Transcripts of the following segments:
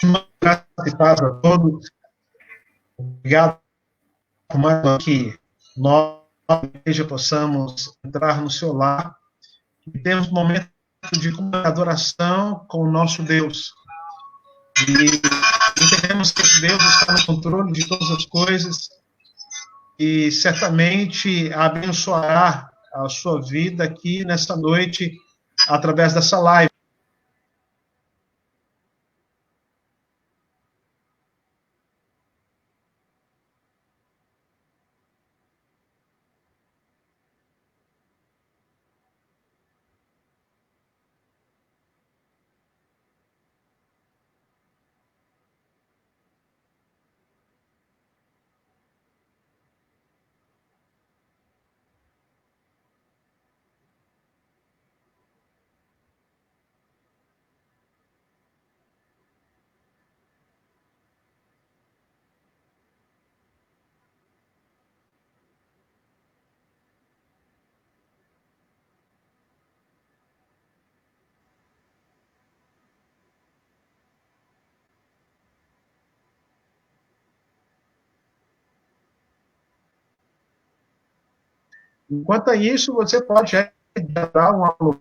Graças e paz a todos. Obrigado por mais uma que nós, na igreja, possamos entrar no seu lar e termos um momento de adoração com o nosso Deus. E entendemos que Deus está no controle de todas as coisas e certamente abençoará a sua vida aqui nessa noite através dessa live. Enquanto isso, você pode dar um alô,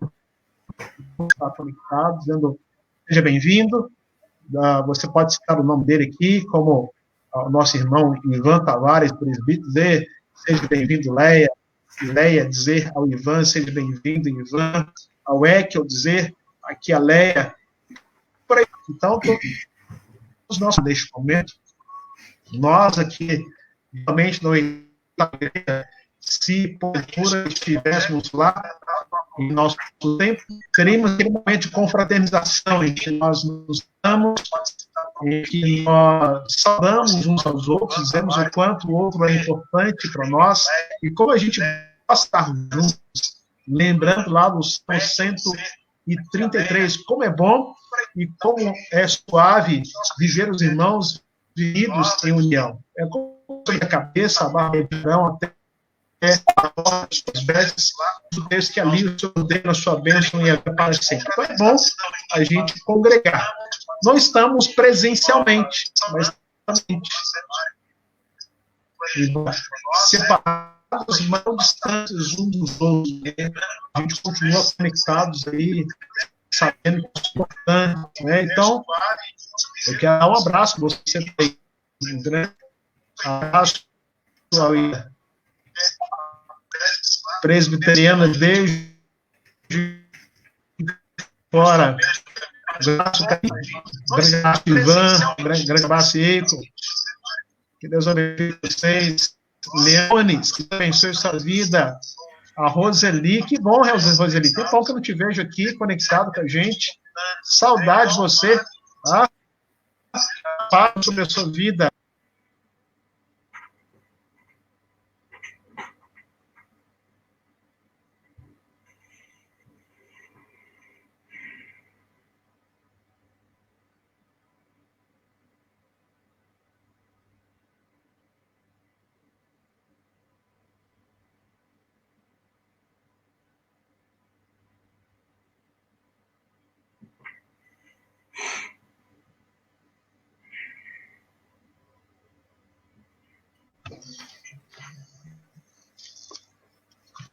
está conectado, dizendo seja bem-vindo. Você pode citar o nome dele aqui, como o nosso irmão Ivan Tavares, presbítero, dizer seja bem-vindo, Leia. Leia dizer ao Ivan, seja bem-vindo, Ivan. Ao Ekel dizer aqui a Leia. Por aí. Então, todos nós, neste momento, nós aqui, realmente, não se porventura estivéssemos lá em nosso tempo, teríamos aquele momento de confraternização em que nós nos damos, em que nós saudamos uns aos outros, dizemos o quanto o outro é importante para nós e como a gente pode estar juntos, lembrando lá do Salmo 133, como é bom e como é suave viver os irmãos unidos em união. É como a cabeça, a barra de verão, até as vezes do texto que ali o Senhor deu na sua bênção e para sempre. Então é bom a gente congregar. Não estamos presencialmente, mas separados, mas não distantes uns dos outros. A gente continua conectados aí, sabendo que é importante. Né? Então, eu quero dar um abraço, você tem um grande abraço ao presbiteriana desde fora. Grande abraço, Ivan. Grande abraço, Eiko. Que Deus abençoe vocês. Leones, que Deus abençoe sua vida. A Roseli, que bom, Roseli. Tem bom que eu não te vejo aqui, conectado com a gente. Saudade de você. Tá? Paz sobre a sua vida.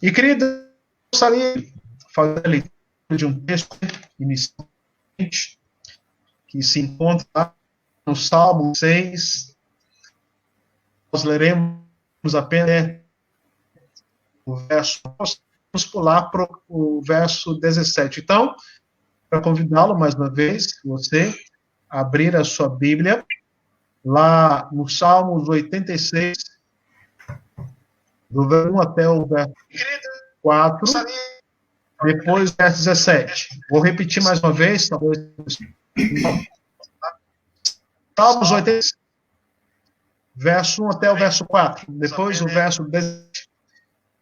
E, querido, eu gostaria de fazer a leitura de um texto inicialmente que se encontra lá no Salmo 6. Nós leremos apenas o verso. Vamos pular para o verso 17. Então, para convidá-lo mais uma vez, você abrir a sua Bíblia lá no Salmos 86, do verso 1 até o verso 4, depois o verso 17. Vou repetir mais uma vez, talvez. Salmos 86, verso 1 até o verso 4. Depois o verso 17.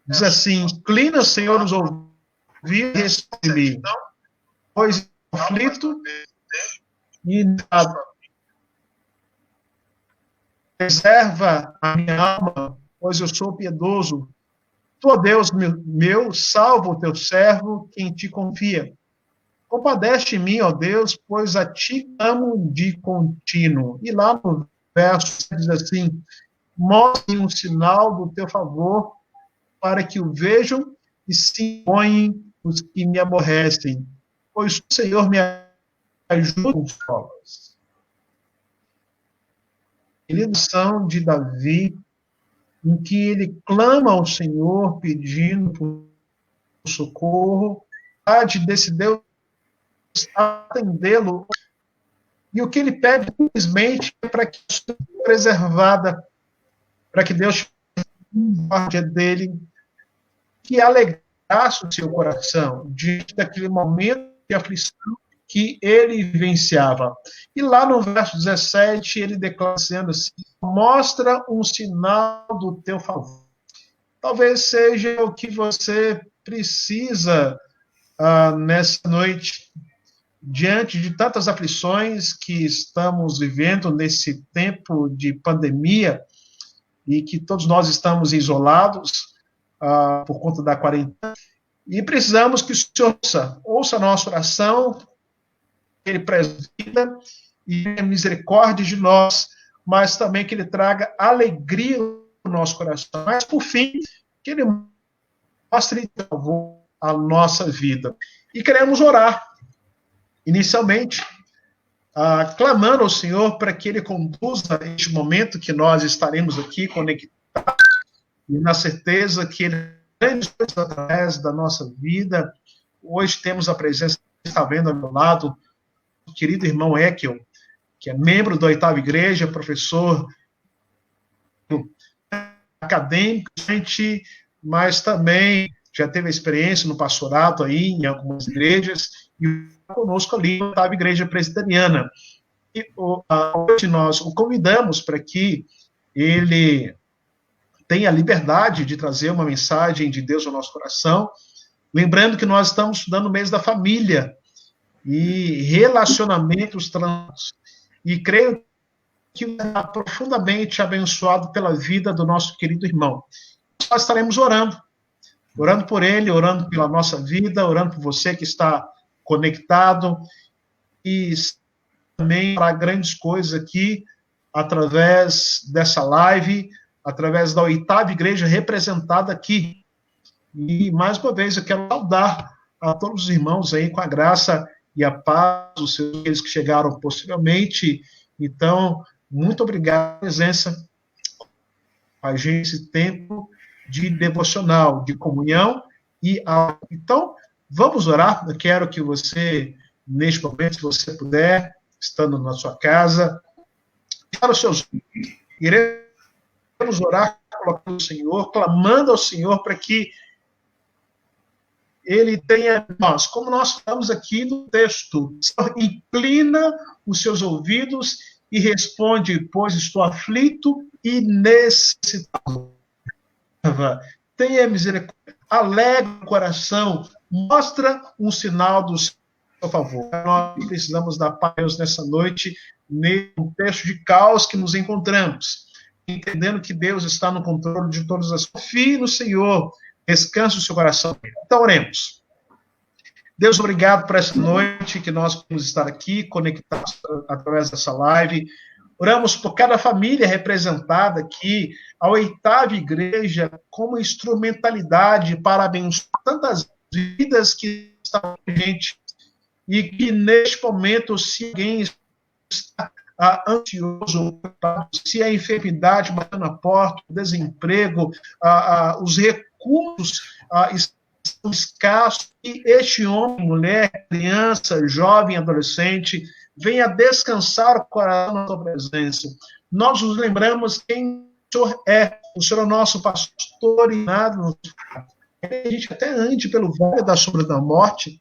Diz assim: inclina, Senhor, os ouvidos e responde-me, pois conflito e preserva a minha alma, pois eu sou piedoso. Tu, ó Deus meu, salva o teu servo, quem te confia. Compadece de mim, ó Deus, pois a ti amo de contínuo. E lá no verso diz assim: mostre um sinal do teu favor para que o vejam e se põem os que me aborrecem. Pois o Senhor me ajuda com solas. Lição de Davi, em que ele clama ao Senhor pedindo por socorro, desse Deus atendê-lo. E o que ele pede simplesmente é para que seja preservada, para que Deus guarde dele, que alegrasse o seu coração diante daquele momento de aflição que ele vivenciava. E lá no verso 17, ele declara dizendo assim: mostra um sinal do teu favor. Talvez seja o que você precisa nessa noite, diante de tantas aflições que estamos vivendo nesse tempo de pandemia e que todos nós estamos isolados por conta da quarentena. E precisamos que o Senhor ouça a nossa oração, que Ele presida e tenha misericórdia de nós, mas também que Ele traga alegria no nosso coração. Mas, por fim, que Ele mostre a nossa vida. E queremos orar, inicialmente, clamando ao Senhor para que Ele conduza este momento que nós estaremos aqui conectados, e na certeza que Ele através da nossa vida. Hoje temos a presença, está vendo ao meu lado, o querido irmão Ekel, que é membro da 8ª Igreja, professor acadêmico, mas também já teve experiência no pastorato aí, em algumas igrejas, e conosco ali na 8ª Igreja Presbiteriana. E hoje nós o convidamos para que ele tenha a liberdade de trazer uma mensagem de Deus ao nosso coração, lembrando que nós estamos estudando o mês da família e relacionamentos trans. E creio que é profundamente abençoado pela vida do nosso querido irmão. Nós estaremos orando por ele, orando pela nossa vida, orando por você que está conectado e também para grandes coisas aqui através dessa live, através da 8ª Igreja representada aqui. E, mais uma vez, eu quero saudar a todos os irmãos aí com a graça e a paz, os seus que chegaram posteriormente. Então, muito obrigado pela presença com a gente, esse tempo de devocional, de comunhão. Então, vamos orar. Eu quero que você, neste momento, se você puder, estando na sua casa, para os seus... Iremos orar, colocando o Senhor, clamando ao Senhor para que Ele tenha nós, como nós falamos aqui no texto, inclina os seus ouvidos e responde, pois estou aflito e necessitado. Tenha misericórdia, alegra o coração, mostra um sinal do seu favor. Nós precisamos da paz nessa noite, nesse contexto de caos que nos encontramos, entendendo que Deus está no controle de todas as coisas. Confie no Senhor, descanse o seu coração. Então, oremos. Deus, obrigado por essa noite que nós podemos estar aqui, conectados através dessa live. Oramos por cada família representada aqui, a 8ª Igreja, como instrumentalidade para abençoar tantas vidas que estão com a gente. E que, neste momento, se alguém está ansioso, se a enfermidade batendo na porta, o desemprego, os recursos estão escassos, e este homem, mulher, criança, jovem, adolescente, venha descansar o coração na sua presença. Nós nos lembramos quem o Senhor é o nosso pastor e nada nos falta. A gente até ande pelo vale da sombra da morte,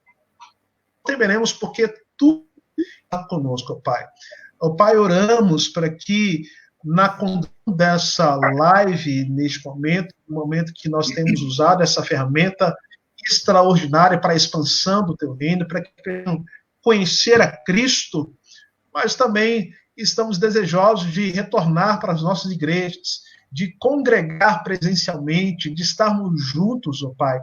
temeremos porque tu está conosco, Pai. Pai, oramos para que na condução dessa live, neste momento, no momento que nós temos usado essa ferramenta extraordinária para a expansão do teu reino, para que venham conhecer a Cristo, mas também estamos desejosos de retornar para as nossas igrejas, de congregar presencialmente, de estarmos juntos, ó Pai.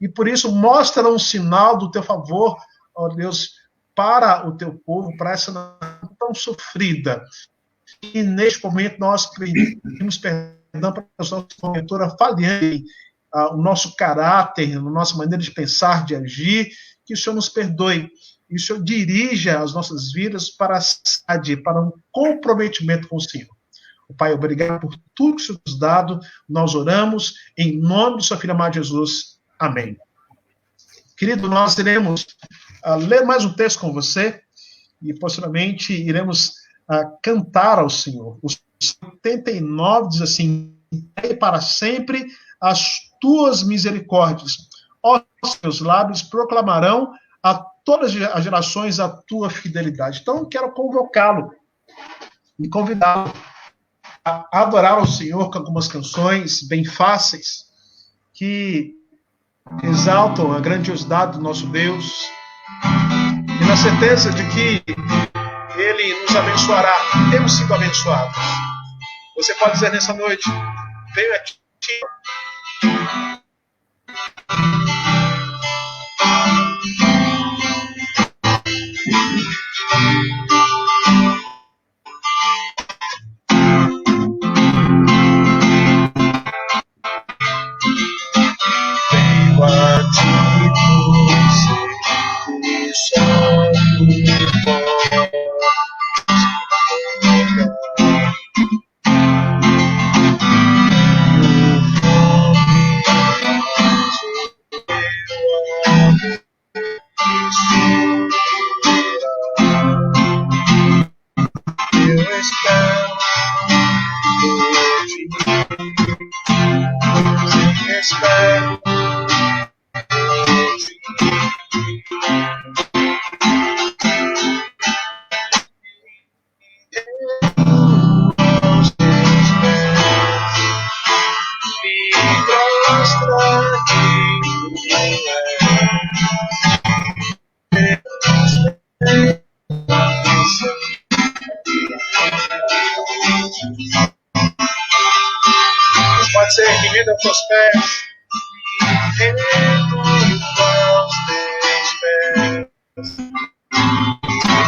E por isso, mostra um sinal do teu favor ó Deus, para o teu povo, para essa nação tão sofrida. E neste momento nós pedimos perdão para as nossas porventura falharem o nosso caráter, a nossa maneira de pensar, de agir, que o Senhor nos perdoe. E o Senhor dirija as nossas vidas para a santidade, para um comprometimento com o Senhor. Pai, obrigado por tudo que o Senhor nos dado. Nós oramos em nome do seu Filho amado Jesus. Amém. Querido, nós iremos ler mais um texto com você e posteriormente iremos cantar ao Senhor. O 89 diz assim: e para sempre as tuas misericórdias. Ó, seus lábios proclamarão a todas as gerações a tua fidelidade. Então, quero convocá-lo e convidá-lo a adorar ao Senhor com algumas canções bem fáceis, que exaltam a grandiosidade do nosso Deus, e na certeza de que Ele nos abençoará. Temos sido abençoados. Você pode dizer nessa noite: venho a ti. Pode ser erguida aos teus pés. Rendo aos teus pés.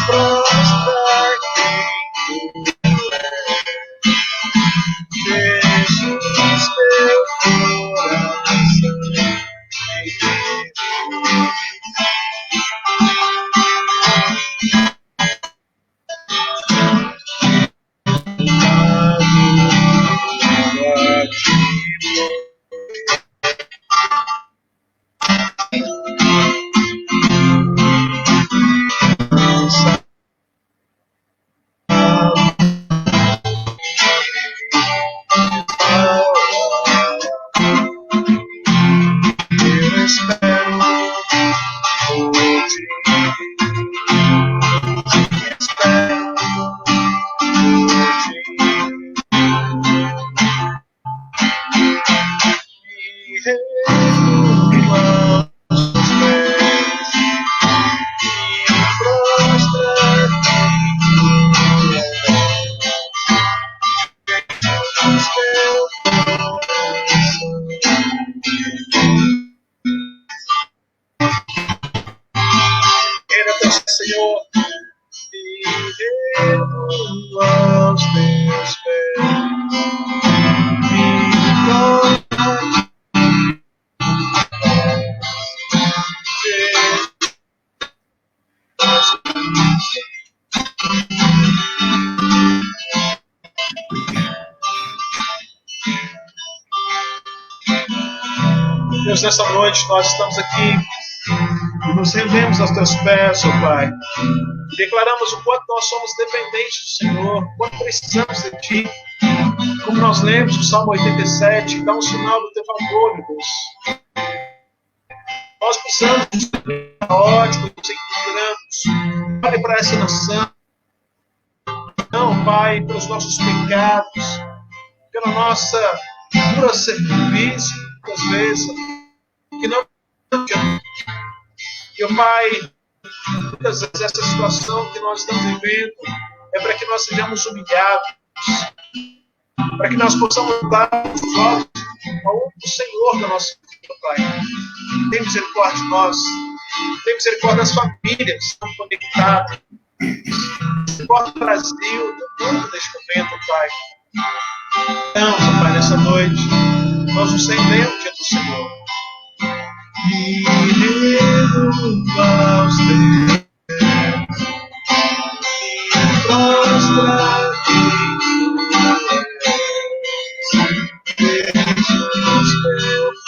Prostra quem tu és. Jesus, teu coração. Senhor, me rendo aos teus pés. Deus, nessa noite nós estamos aqui e nos rendemos aos teus pés, ó Pai. Declaramos o quanto nós somos dependentes do Senhor, o quanto precisamos de Ti. Como nós lemos o Salmo 87, dá um sinal do Teu favor, meu Deus. Nós precisamos do ódio que nos encontramos. Pai, para essa nação. Não, Pai, pelos nossos pecados, pela nossa pura serviço, muitas vezes, que não e, Pai, muitas vezes essa situação que nós estamos vivendo é para que nós sejamos humilhados, para que nós possamos dar os olhos ao Senhor da nossa vida, Pai. Tem misericórdia de nós. Tem misericórdia das famílias que estão conectadas. Misericórdia do Brasil, do mundo neste momento, Pai. Então, Pai, nessa noite, nós nos rendemos diante do Senhor. E aos teus e prostra-te os teus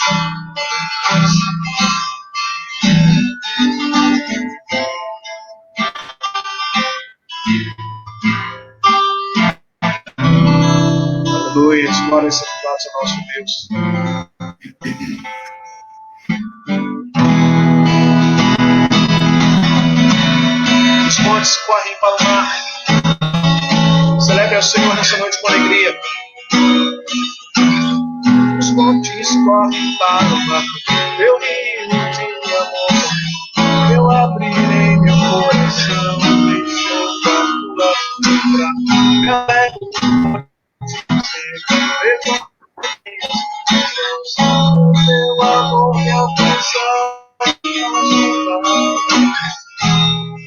aleluia, glória e santidade ao nosso Deus. Os montes correm para o mar. Celebre ao Senhor nessa noite com alegria. Os montes correm para o mar. Eu rio de amor. Eu abrirei meu coração, deixando a tua palavra. Me alegro de ser o teu amor me alcança.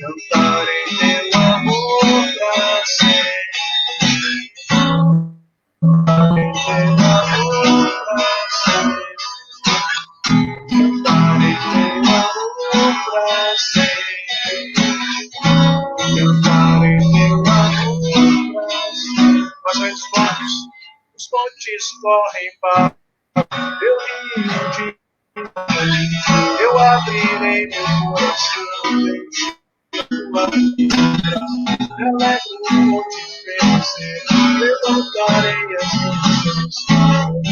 Cantarei teu amor pra sempre. Cantarei teu amor pra sempre. Cantarei teu amor pra sempre. Cantarei teu amor pra sempre. Mas aí os montes correm para eu rio de eu abrirei meu coração. Alegro de vencer, levantarei as mãos,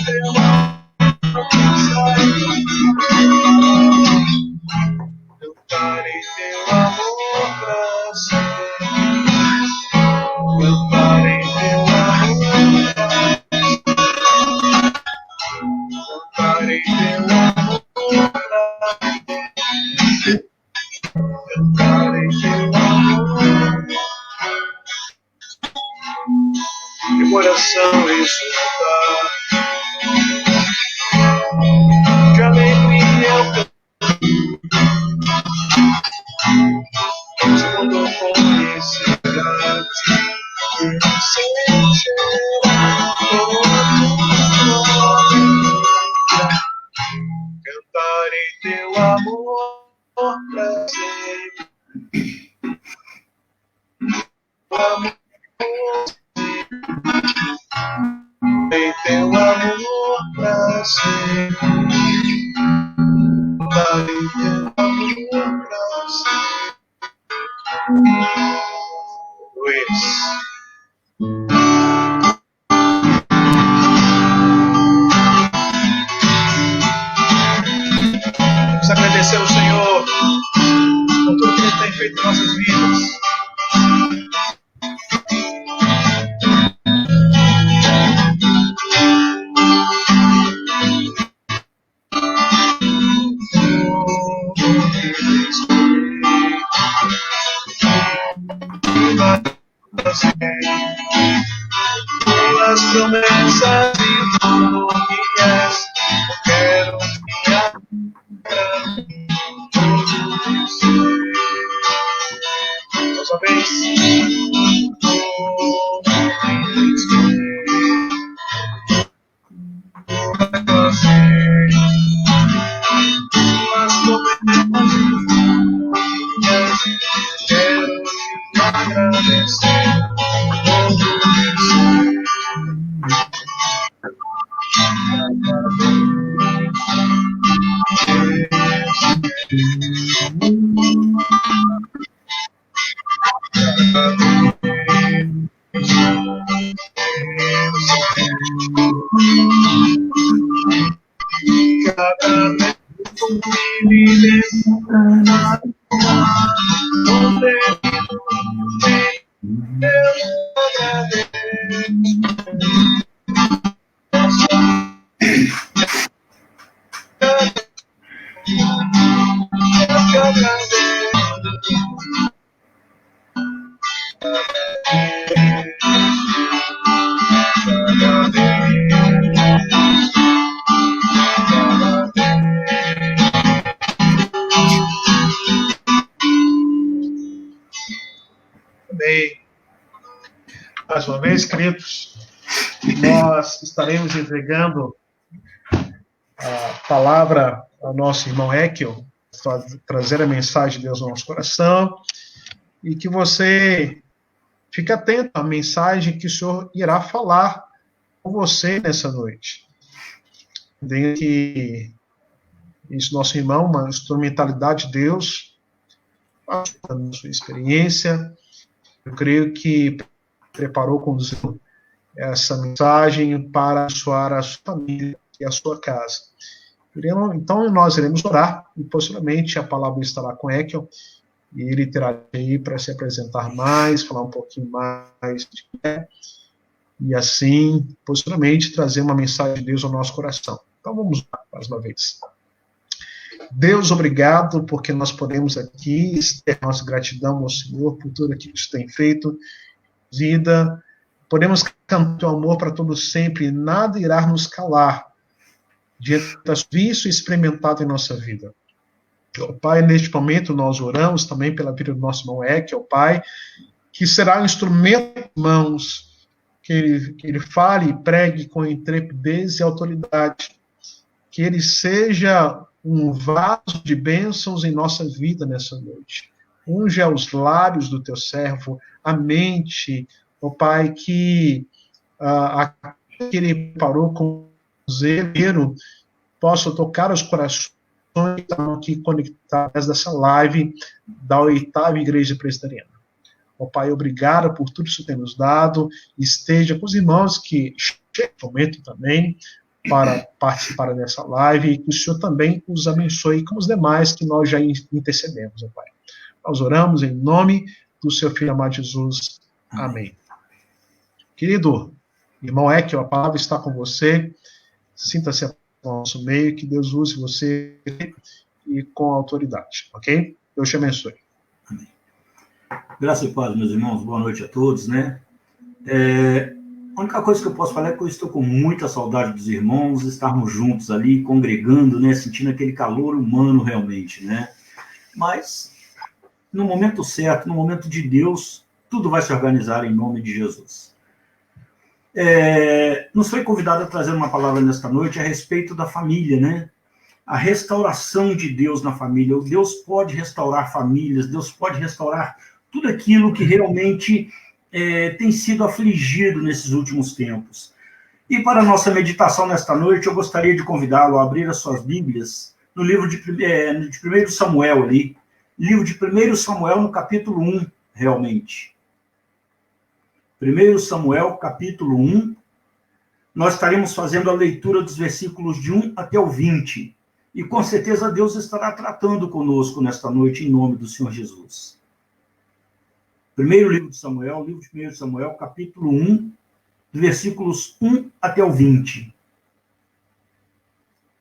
teu amor sai. Cantarei teu amor pra sempre. Cantarei teu amor pra sempre. Cantarei teu amor pra sempre. Cantarei teu amor. Meu coração exulta de alegria eu canto. Segundo conhecerá sem cheirar cantarei teu amor pra sempre. Amor, cantarei teu amor pra sempre. Cantarei teu amor pra sempre. Luiz. Vamos agradecer ao Senhor por tudo que Ele tem feito em nossas vidas. As promessas e tudo que és, eu quero te agradar. Mais uma vez. As promessas e tudo que és, quero te agradecer. vez, queridos, nós estaremos entregando a palavra ao nosso irmão Ekel, trazer a mensagem de Deus ao nosso coração, e que você fique atento à mensagem que o Senhor irá falar com você nessa noite. Entendo que isso, nosso irmão, uma instrumentalidade de Deus, a sua experiência, eu creio que preparou, conduziu essa mensagem para abençoar a sua família e a sua casa. Então, nós iremos orar, e possivelmente a palavra estará com Ekel, e ele terá aí para se apresentar mais, falar um pouquinho mais de quem é, e assim, possivelmente, trazer uma mensagem de Deus ao nosso coração. Então, vamos lá, mais uma vez. Deus, obrigado, porque nós podemos aqui ter nossa gratidão ao Senhor por tudo aquilo que Você tem feito, vida. Podemos cantar Teu amor para todos sempre, e nada irá nos calar diante das vícios experimentado em nossa vida. Pai, neste momento nós oramos também pela vida do nosso irmão Ekel, Pai, que será um instrumento em mãos, que ele fale e pregue com intrepidez e autoridade, que ele seja um vaso de bênçãos em nossa vida nessa noite. Unge os lábios do teu servo, a mente, Pai, que ele preparou com zelo, possa tocar os corações que estão aqui conectados dessa live da 8ª Igreja Presbiteriana. Pai, obrigado por tudo que o Senhor tem nos dado. Esteja com os irmãos que chegam no momento também para participar dessa live, e que o Senhor também os abençoe, como os demais que nós já intercedemos, Pai. Nós oramos em nome do seu Filho amado Jesus. Amém. Querido irmão Ekel, a palavra está com você. Sinta-se no nosso meio, que Deus use você e com autoridade, ok? Deus te abençoe. Amém. Graças e paz, meus irmãos, boa noite a todos, né? A única coisa que eu posso falar é que eu estou com muita saudade dos irmãos, estarmos juntos ali, congregando, né? Sentindo aquele calor humano realmente, né? Mas, no momento certo, no momento de Deus, tudo vai se organizar em nome de Jesus. Nos foi convidado a trazer uma palavra nesta noite a respeito da família, né? A restauração de Deus na família. O Deus pode restaurar famílias, Deus pode restaurar tudo aquilo que realmente tem sido afligido nesses últimos tempos. E para a nossa meditação nesta noite, eu gostaria de convidá-lo a abrir as suas Bíblias no livro de 1 Samuel ali, livro de 1 Samuel no capítulo 1, realmente. 1 Samuel, capítulo 1, nós estaremos fazendo a leitura dos versículos de 1 até o 20. E com certeza Deus estará tratando conosco nesta noite, em nome do Senhor Jesus. Primeiro livro de Samuel, livro de 1 Samuel, capítulo 1, versículos 1 até o 20.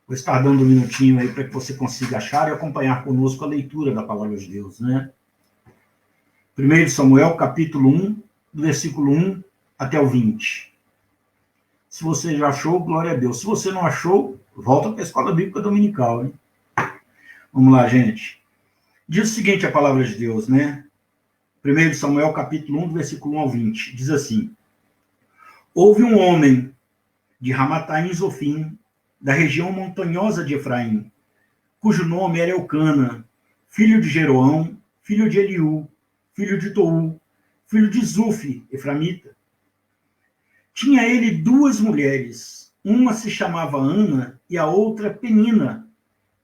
Vou estar dando um minutinho aí para que você consiga achar e acompanhar conosco a leitura da palavra de Deus, né? 1 Samuel, capítulo 1, do versículo 1 até o 20. Se você já achou, glória a Deus. Se você não achou, volta para a Escola Bíblica Dominical, hein? Vamos lá, gente. Diz o seguinte a palavra de Deus, né? 1 Samuel, capítulo 1, do versículo 1 ao 20. Diz assim: Houve um homem de Ramataim Zofim, da região montanhosa de Efraim, cujo nome era Eucana, filho de Jeroão, filho de Eliú, filho de Tou, filho de Zufi, eframita. Tinha ele 2 mulheres, uma se chamava Ana e a outra Penina.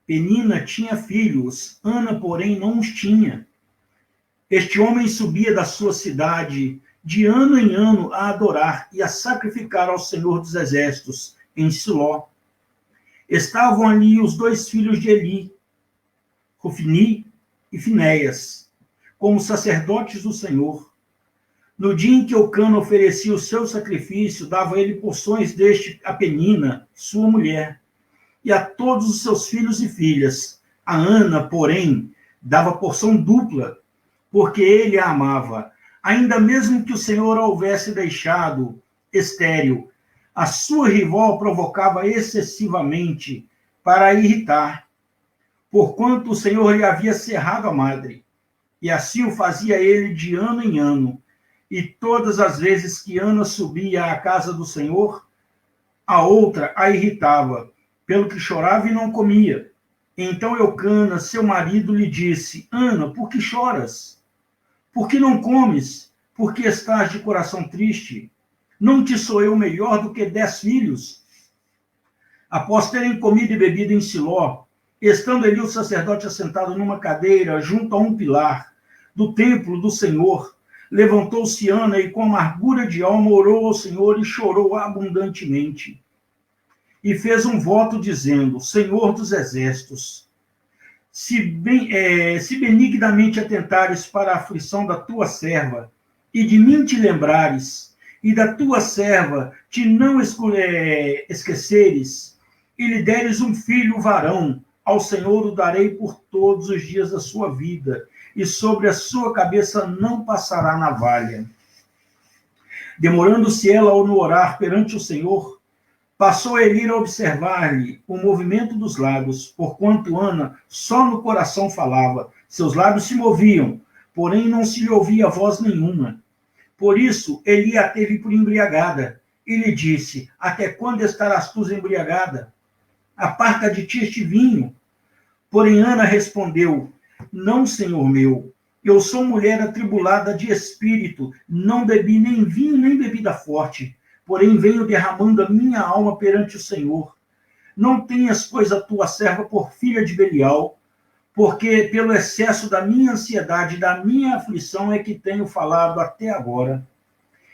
Penina tinha filhos, Ana, porém, não os tinha. Este homem subia da sua cidade de ano em ano a adorar e a sacrificar ao Senhor dos Exércitos, em Siló. Estavam ali os 2 filhos de Eli, Hofni e Finéias, como sacerdotes do Senhor. No dia em que Eucana oferecia o seu sacrifício, dava ele porções deste a Penina, sua mulher, e a todos os seus filhos e filhas. A Ana, porém, dava porção dupla, porque ele a amava. Ainda mesmo que o Senhor a houvesse deixado estéril, a sua rival provocava excessivamente para a irritar, porquanto o Senhor lhe havia cerrado a madre, e assim o fazia ele de ano em ano. E todas as vezes que Ana subia à casa do Senhor, a outra a irritava, pelo que chorava e não comia. Então Eucana, seu marido, lhe disse: Ana, por que choras? Por que não comes? Por que estás de coração triste? Não te sou eu melhor do que 10 filhos? Após terem comido e bebido em Siló, estando ali o sacerdote assentado numa cadeira junto a um pilar do templo do Senhor, levantou-se Ana e com amargura de alma orou ao Senhor e chorou abundantemente. E fez um voto dizendo: Senhor dos exércitos, se benignamente atentares para a aflição da tua serva, e de mim te lembrares, e da tua serva te não esqueceres, e lhe deres um filho varão, ao Senhor o darei por todos os dias da sua vida, e sobre a sua cabeça não passará navalha. Demorando-se ela no orar perante o Senhor, passou Eli a observar-lhe o movimento dos lábios, porquanto Ana só no coração falava, seus lábios se moviam, porém não se lhe ouvia voz nenhuma. Por isso Eli a teve por embriagada, e lhe disse: Até quando estarás tu embriagada? Aparta de ti este vinho. Porém Ana respondeu: Não, senhor meu, eu sou mulher atribulada de espírito, não bebi nem vinho nem bebida forte, porém venho derramando a minha alma perante o Senhor. Não tenhas, pois, a tua serva por filha de Belial, porque pelo excesso da minha ansiedade, da minha aflição é que tenho falado até agora.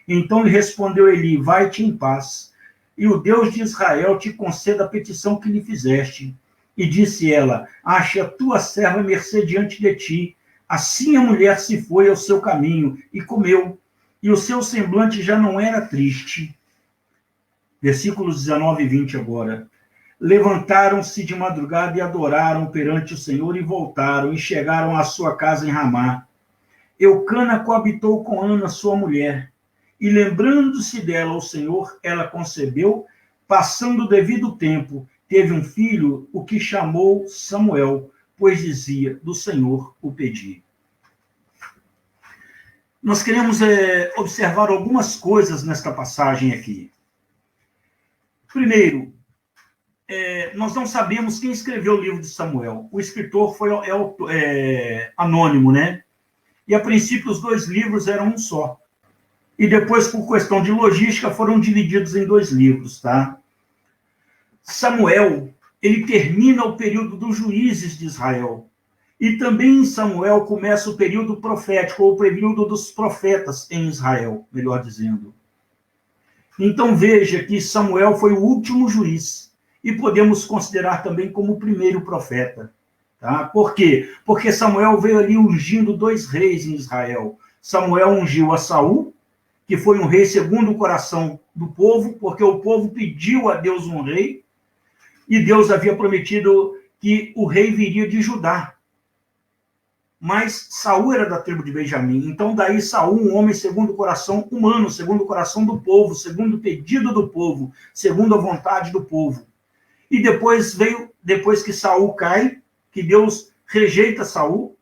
Então lhe respondeu Eli: Vai-te em paz, e o Deus de Israel te conceda a petição que lhe fizeste. E disse ela: Ache a tua serva mercê diante de ti. Assim a mulher se foi ao seu caminho e comeu, e o seu semblante já não era triste. Versículos 19 e 20 agora. Levantaram-se de madrugada e adoraram perante o Senhor, e voltaram, e chegaram à sua casa em Ramá. Eucana coabitou com Ana, sua mulher, e lembrando-se dela o Senhor, ela concebeu, passando o devido tempo, teve um filho, o que chamou Samuel, pois dizia: do Senhor o pedi. Nós queremos observar algumas coisas nesta passagem aqui. Primeiro, nós não sabemos quem escreveu o livro de Samuel. O escritor foi anônimo, né? E, a princípio, os 2 livros eram um só. E depois, por questão de logística, foram divididos em 2 livros, tá? Samuel, ele termina o período dos juízes de Israel. E também em Samuel começa o período profético, ou o período dos profetas em Israel, melhor dizendo. Então veja que Samuel foi o último juiz, e podemos considerar também como o primeiro profeta. Tá? Por quê? Porque Samuel veio ali ungindo 2 reis em Israel. Samuel ungiu a Saul, que foi um rei segundo o coração do povo, porque o povo pediu a Deus um rei, e Deus havia prometido que o rei viria de Judá. Mas Saul era da tribo de Benjamim. Então, daí Saul, um homem segundo o coração humano, segundo o coração do povo, segundo o pedido do povo, segundo a vontade do povo. E depois que Saul cai, que Deus rejeita Saul,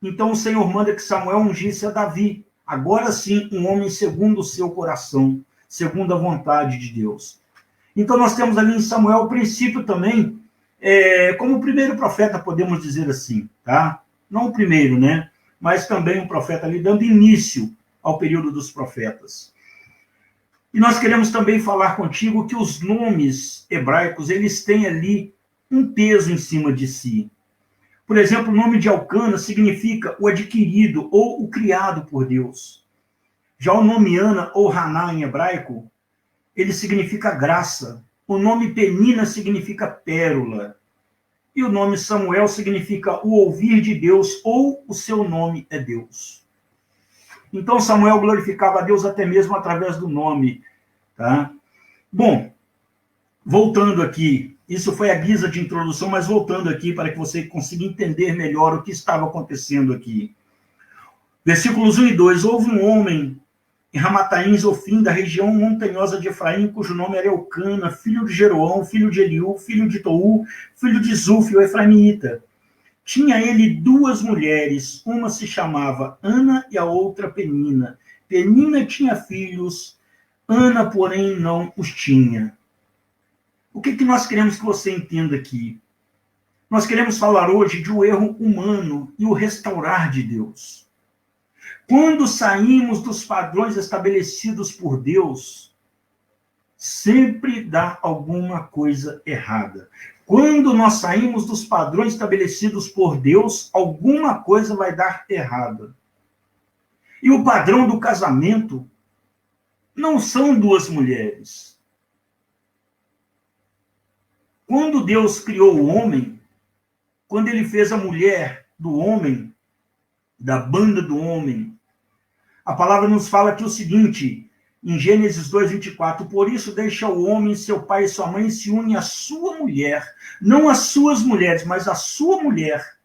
então o Senhor manda que Samuel ungisse a Davi. Agora sim, um homem segundo o seu coração, segundo a vontade de Deus. Então nós temos ali em Samuel o princípio também, como o primeiro profeta, podemos dizer assim, tá? Não o primeiro, né? Mas também um profeta ali, dando início ao período dos profetas. E nós queremos também falar contigo que os nomes hebraicos, eles têm ali um peso em cima de si. Por exemplo, o nome de Elcana significa o adquirido ou o criado por Deus. Já o nome Ana ou Haná em hebraico, ele significa graça. O nome Penina significa pérola. E o nome Samuel significa o ouvir de Deus, ou o seu nome é Deus. Então Samuel glorificava a Deus até mesmo através do nome. Tá? Bom, voltando aqui, isso foi a guisa de introdução, mas voltando aqui para que você consiga entender melhor o que estava acontecendo aqui. Versículos 1 e 2. Houve um homem em Ramataim, Zofim, da região montanhosa de Efraim, cujo nome era Eucana, filho de Jeroão, filho de Eliú, filho de Tou, filho de Zuf, o efraimita. Tinha ele 2 mulheres, uma se chamava Ana e a outra Penina. Penina tinha filhos, Ana, porém, não os tinha. O que nós queremos que você entenda aqui? Nós queremos falar hoje de um erro humano e o restaurar de Deus. Quando saímos dos padrões estabelecidos por Deus, sempre dá alguma coisa errada. Quando nós saímos dos padrões estabelecidos por Deus, alguma coisa vai dar errada. E o padrão do casamento não são duas mulheres. Quando Deus criou o homem, quando ele fez a mulher do homem, da banda do homem, a palavra nos fala aqui o seguinte, em Gênesis 2:24, por isso deixa o homem, seu pai e sua mãe, e se une à sua mulher, não às suas mulheres, mas à sua mulher,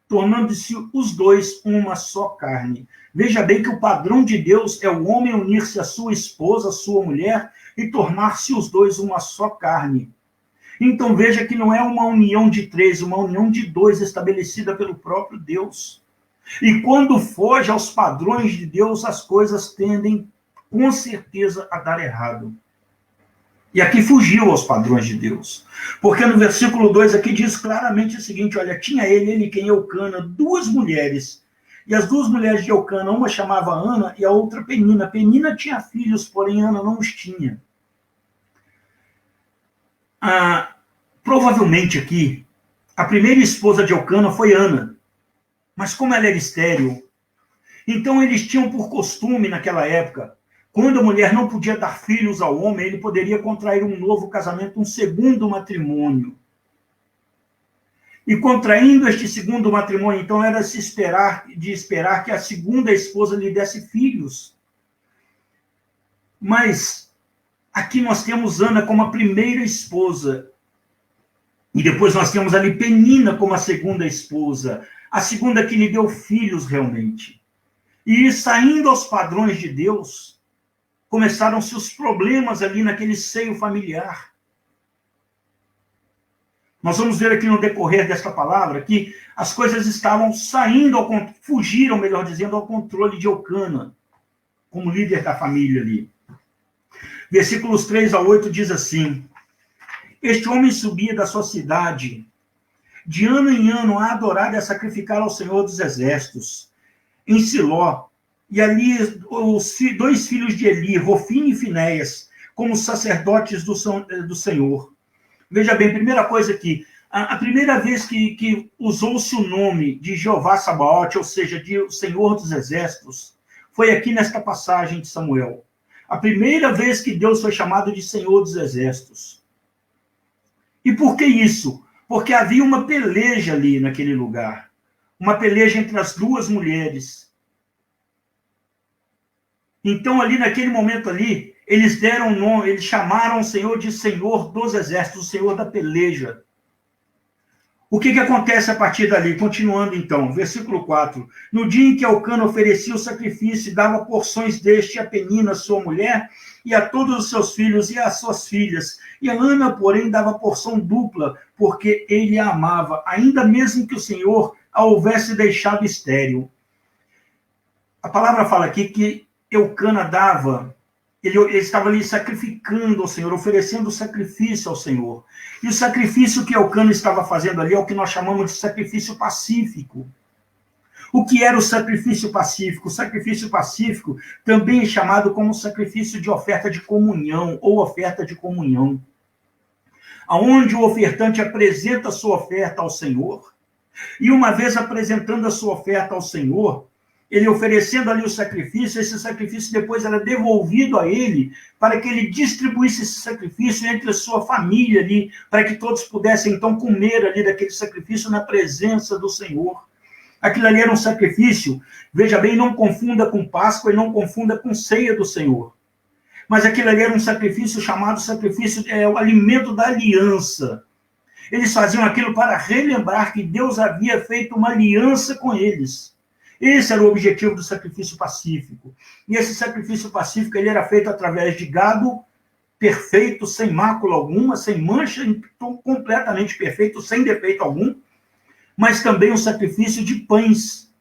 tornando-se os dois uma só carne. Veja bem que o padrão de Deus é o homem unir-se à sua esposa, à sua mulher, e tornar-se os dois uma só carne. Então veja que não é uma união de três, uma união de dois estabelecida pelo próprio Deus. E quando foge aos padrões de Deus, as coisas tendem, com certeza, a dar errado. E aqui fugiu aos padrões de Deus. Porque no versículo 2 aqui diz claramente o seguinte, olha, tinha ele quem Eucana, duas mulheres. E as duas mulheres de Eucana, uma chamava Ana e a outra Penina. Penina tinha filhos, porém Ana não os tinha. Provavelmente aqui, a primeira esposa de Eucana foi Ana. Mas como ela era estéril, então eles tinham por costume naquela época, quando a mulher não podia dar filhos ao homem, ele poderia contrair um novo casamento, um segundo matrimônio. E contraindo este segundo matrimônio, então era de esperar que a segunda esposa lhe desse filhos. Mas aqui nós temos Ana como a primeira esposa. E depois nós temos ali Penina como a segunda esposa. A segunda que lhe deu filhos realmente. E saindo aos padrões de Deus, começaram-se os problemas ali naquele seio familiar. Nós vamos ver aqui no decorrer desta palavra que as coisas estavam saindo, fugiram, melhor dizendo, ao controle de Eucana, como líder da família ali. Versículos 3-8 diz assim, este homem subia da sua cidade, de ano em ano, a adorar e a sacrificar ao Senhor dos Exércitos, em Siló, e ali os dois filhos de Eli, Rofine e Finéias, como sacerdotes do Senhor. Veja bem, primeira coisa aqui, a primeira vez que usou-se o nome de Jeová Sabaote, ou seja, de o Senhor dos Exércitos, foi aqui nesta passagem de Samuel. A primeira vez que Deus foi chamado de Senhor dos Exércitos. E por que isso? Porque havia uma peleja ali naquele lugar. Uma peleja entre as duas mulheres. Então, ali naquele momento ali, eles deram nome, eles chamaram o Senhor de Senhor dos Exércitos, o Senhor da peleja. O que acontece a partir dali? Continuando então, versículo 4. No dia em que Eucana oferecia o sacrifício, dava porções deste a Penina, sua mulher, e a todos os seus filhos e às suas filhas. E a Ana, porém, dava porção dupla, porque ele a amava, ainda mesmo que o Senhor a houvesse deixado estéril. A palavra fala aqui que Eucana dava, ele estava ali sacrificando ao Senhor, oferecendo sacrifício ao Senhor. E o sacrifício que Eucana estava fazendo ali é o que nós chamamos de sacrifício pacífico. O que era o sacrifício pacífico? O sacrifício pacífico também é chamado como sacrifício de oferta de comunhão, ou oferta de comunhão. Onde o ofertante apresenta a sua oferta ao Senhor, e uma vez apresentando a sua oferta ao Senhor, ele oferecendo ali o sacrifício, esse sacrifício depois era devolvido a ele, para que ele distribuísse esse sacrifício entre a sua família ali, para que todos pudessem então comer ali daquele sacrifício na presença do Senhor. Aquilo ali era um sacrifício, veja bem, não confunda com Páscoa e não confunda com ceia do Senhor. Mas aquilo ali era um sacrifício chamado sacrifício, o alimento da aliança. Eles faziam aquilo para relembrar que Deus havia feito uma aliança com eles. Esse era o objetivo do sacrifício pacífico. E esse sacrifício pacífico ele era feito através de gado perfeito, sem mácula alguma, sem mancha, completamente perfeito, sem defeito algum, mas também um sacrifício de pães.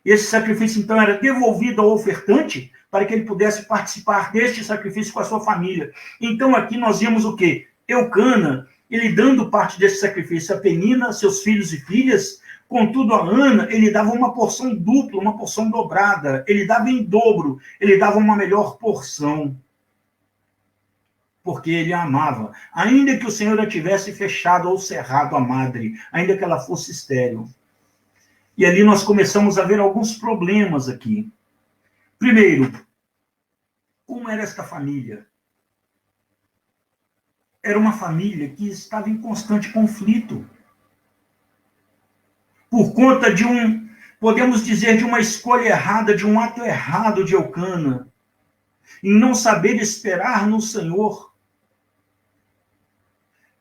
Esse sacrifício, então, era devolvido ao ofertante para que ele pudesse participar deste sacrifício com a sua família. Então, aqui nós vimos o quê? Eucana, ele dando parte desse sacrifício a Penina, seus filhos e filhas, contudo, a Ana, ele dava uma porção dupla, uma porção dobrada, ele dava em dobro, ele dava uma melhor porção, porque ele a amava. Ainda que o Senhor a tivesse fechado ou cerrado a madre, ainda que ela fosse estéril. E ali nós começamos a ver alguns problemas aqui. Primeiro, como era esta família? Era uma família que estava em constante conflito. Por conta de podemos dizer, de uma escolha errada, de um ato errado de Eucana, em não saber esperar no Senhor.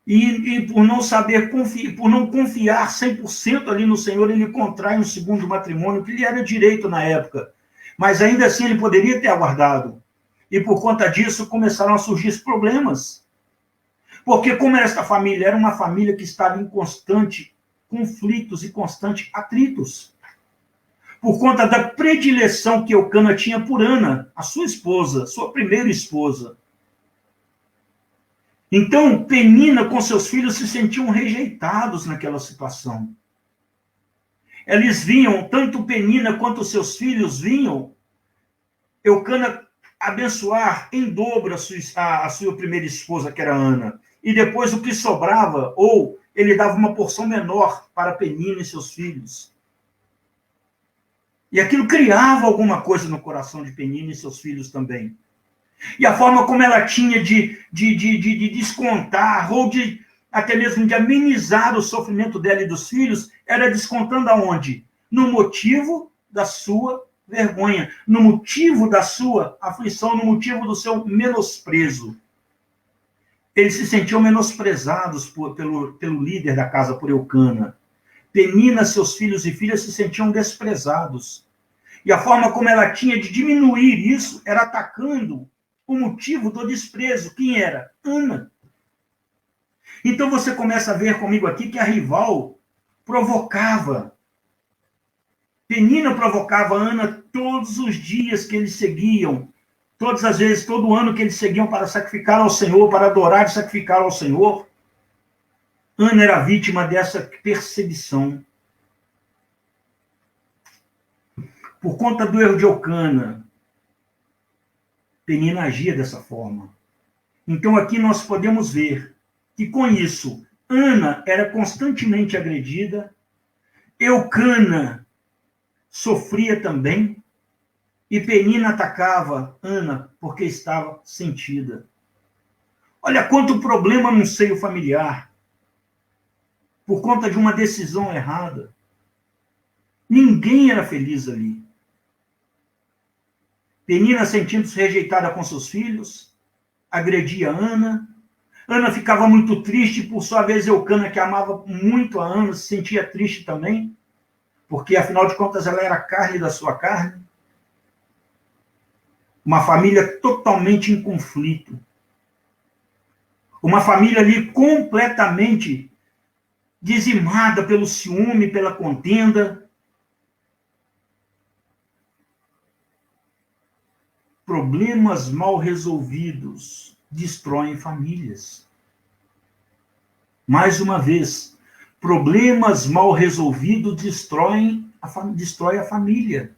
E por não saber por não confiar 100% ali no Senhor, ele contrai um segundo matrimônio, que lhe era direito na época. Mas ainda assim ele poderia ter aguardado. E por conta disso começaram a surgir os problemas. Porque como era esta família? Era uma família que estava em constante conflitos e constante atritos. Por conta da predileção que Eucana tinha por Ana, a sua esposa, sua primeira esposa. Então, Penina com seus filhos se sentiam rejeitados naquela situação. Eles vinham, tanto Penina quanto seus filhos vinham, Eucana abençoar em dobro a sua primeira esposa, que era Ana. E depois o que sobrava, ou ele dava uma porção menor para Penina e seus filhos. E aquilo criava alguma coisa no coração de Penina e seus filhos também. E a forma como ela tinha de descontar, ou até mesmo de amenizar o sofrimento dela e dos filhos, era descontando aonde? No motivo da sua vergonha, no motivo da sua aflição, no motivo do seu menosprezo. Eles se sentiam menosprezados pelo líder da casa, por Eucana. Penina, seus filhos e filhas se sentiam desprezados. E a forma como ela tinha de diminuir isso era atacando o motivo do desprezo. Quem era? Ana. Então você começa a ver comigo aqui que a rival provocava. Penina provocava Ana todos os dias que eles seguiam, todas as vezes, todo ano que eles seguiam para sacrificar ao Senhor, para adorar e sacrificar ao Senhor. Ana era vítima dessa perseguição. Por conta do erro de Eucana, Penina agia dessa forma. Então aqui nós podemos ver que com isso, Ana era constantemente agredida, Eucana sofria também, e Penina atacava Ana porque estava sentida. Olha quanto problema no seio familiar, por conta de uma decisão errada. Ninguém era feliz ali. Penina, sentindo-se rejeitada com seus filhos, agredia Ana. Ana ficava muito triste, por sua vez Eucana, que amava muito a Ana, se sentia triste também, porque afinal de contas ela era carne da sua carne. Uma família totalmente em conflito. Uma família ali completamente dizimada pelo ciúme, pela contenda. Problemas mal resolvidos destroem famílias. Mais uma vez, problemas mal resolvidos destrói a família.